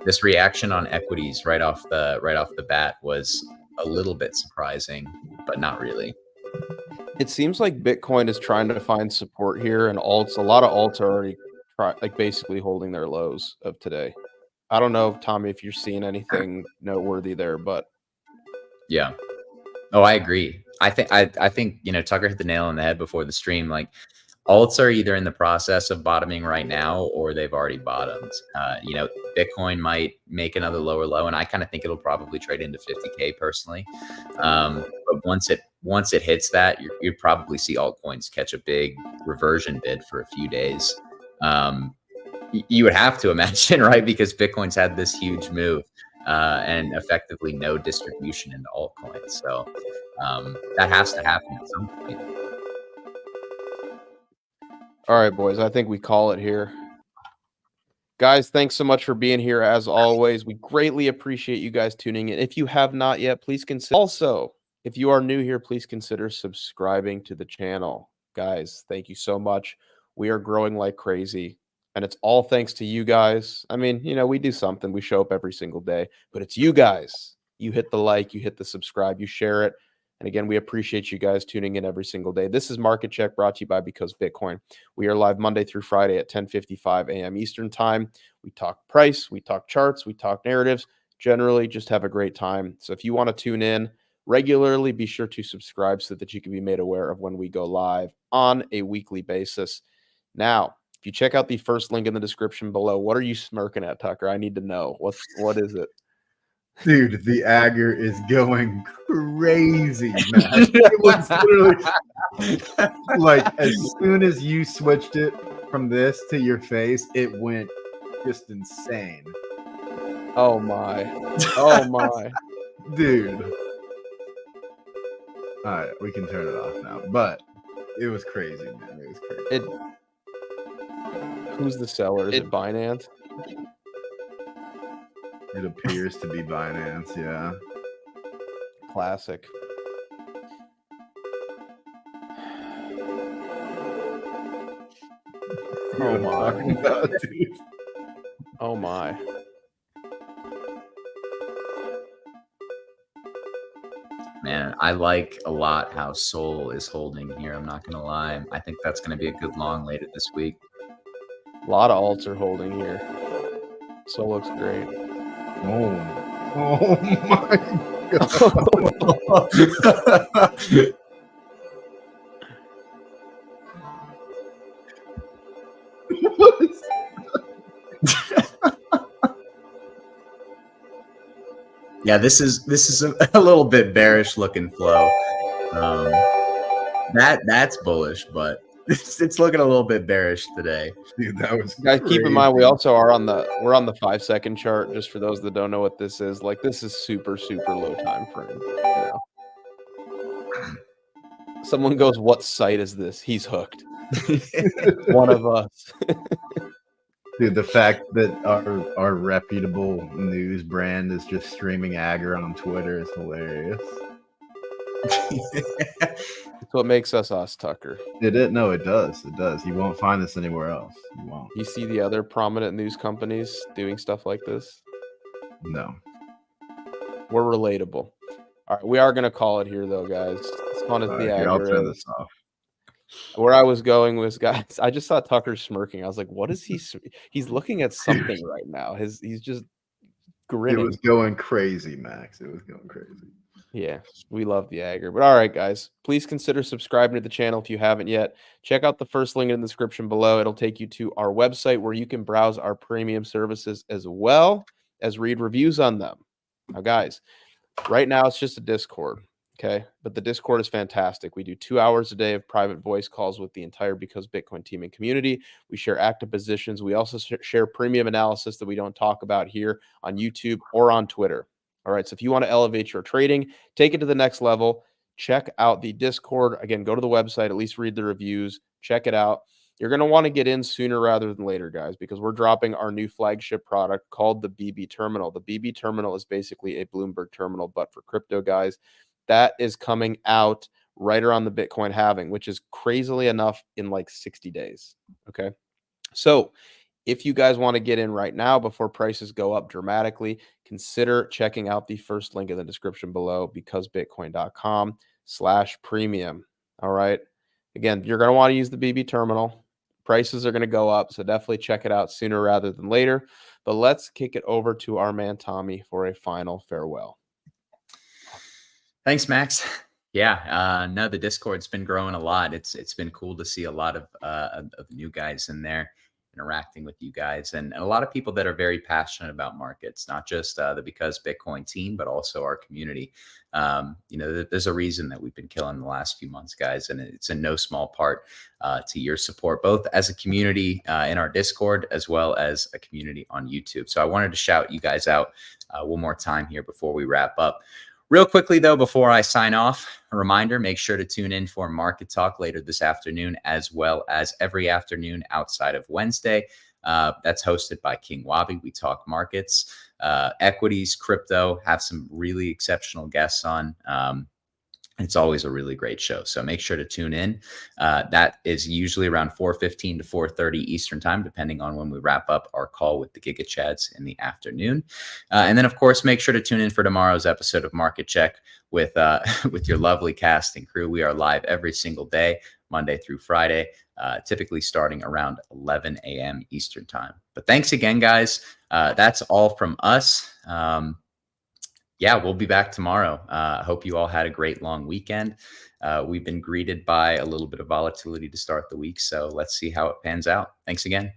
This reaction on equities right off the bat was a little bit surprising, but not really. It seems like Bitcoin is trying to find support here, and alts. A lot of alts are already basically holding their lows of today. I don't know, Tommy, if you're seeing anything noteworthy there, but yeah. Oh, I agree. I think you know, Tucker hit the nail on the head before the stream. Like, alts are either in the process of bottoming right now, or they've already bottomed. You know, Bitcoin might make another lower low, and I kind of think it'll probably trade into 50K personally. But once it hits that, you'd probably see altcoins catch a big reversion bid for a few days. You would have to imagine, right? Because Bitcoin's had this huge move and effectively no distribution into altcoins. So that has to happen at some point. all right, boys, I think we call it here. Guys, thanks so much for being here. As always, we greatly appreciate you guys tuning in. If you have not yet, please consider. Also, if you are new here, please consider subscribing to the channel. Guys, thank you so much. We are growing like crazy, and it's all thanks to you guys. I mean, you know, we do something. We show up every single day, but it's you guys. You hit the like, you hit the subscribe, you share it. And again, we appreciate you guys tuning in every single day. This is Market Check, brought to you by Because Bitcoin. We are live Monday through Friday at 10:55 a.m. Eastern Time. We talk price, we talk charts, we talk narratives. Generally, just have a great time. So if you want to tune in regularly, be sure to subscribe so that you can be made aware of when we go live on a weekly basis. Now, if you check out the first link in the description below, what are you smirking at, Tucker? I need to know. What is it? Dude, the Agger is going crazy, man. It was literally like, as soon as you switched it from this to your face, it went just insane. Oh my. Oh my. Dude. All right, we can turn it off now. But it was crazy, man. It was crazy. Who's the seller? Is it Binance? It appears to be Binance, yeah. Classic. Oh my. Oh my. Man, I like a lot how Sol is holding here. I'm not going to lie. I think that's going to be a good long later this week. A lot of alts are holding here. Sol looks great. Oh, Oh my god. Yeah, this is a little bit bearish looking flow. That's bullish, but it's looking a little bit bearish today. Dude, that was Guys, keep in mind we crazy. also are on the 5-second chart. Just for those that don't know what this is, like this is super low time frame. You know? Someone goes, "What site is this?" He's hooked. One of us. Dude, the fact that our reputable news brand is just streaming aggro on Twitter is hilarious. It's what makes us us, Tucker. No, it does. It does. You won't find this anywhere else. You won't. You see the other prominent news companies doing stuff like this? No. We're relatable. All right, we are gonna call it here though, guys. As fun as the Here, I'll turn aggro this off. Where I was going was, guys, I just saw Tucker smirking. I was like, what is he? He's looking at something right now. He's just grinning. It was going crazy, Max. It was going crazy. Yeah, we love the aggro. But all right, guys, please consider subscribing to the channel if you haven't yet. Check out the first link in the description below. It'll take you to our website where you can browse our premium services as well as read reviews on them. Now, guys, right now it's just a Discord. Okay, but the Discord is fantastic. We do 2 hours a day of private voice calls with the entire Because Bitcoin team and community. We share active positions. We also share premium analysis that we don't talk about here on YouTube or on Twitter. All right, so if you want to elevate your trading, take it to the next level, check out the Discord. Again, go to the website, at least read the reviews, check it out. You're going to want to get in sooner rather than later, guys, because we're dropping our new flagship product called the BB Terminal. The BB Terminal is basically a Bloomberg terminal, but for crypto, guys. That is coming out right around the Bitcoin halving, which is crazily enough in like 60 days. Okay. So if you guys want to get in right now before prices go up dramatically, consider checking out the first link in the description below, becausebitcoin.com/premium. All right. Again, you're going to want to use the BB terminal. Prices are going to go up. So definitely check it out sooner rather than later. But let's kick it over to our man, Tommy, for a final farewell. Thanks, Max. Yeah, no, the Discord's been growing a lot. It's been cool to see a lot of new guys in there interacting with you guys, and a lot of people that are very passionate about markets, not just the Because Bitcoin team, but also our community. You know, there's a reason that we've been killing the last few months, guys, and it's in no small part to your support, both as a community in our Discord as well as a community on YouTube. So I wanted to shout you guys out one more time here before we wrap up. Real quickly, though, before I sign off, a reminder, make sure to tune in for Market Talk later this afternoon, as well as every afternoon outside of Wednesday. That's hosted by King Wabi. We talk markets, equities, crypto, have some really exceptional guests on. It's always a really great show. So make sure to tune in. That is usually around 4:15 to 4:30 Eastern time, depending on when we wrap up our call with the Giga Chads in the afternoon. And then, of course, make sure to tune in for tomorrow's episode of Market Check with your lovely cast and crew. We are live every single day, Monday through Friday, typically starting around 11 a.m. Eastern time. But thanks again, guys. That's all from us. Yeah, we'll be back tomorrow. I hope you all had a great long weekend. We've been greeted by a little bit of volatility to start the week, so let's see how it pans out. Thanks again.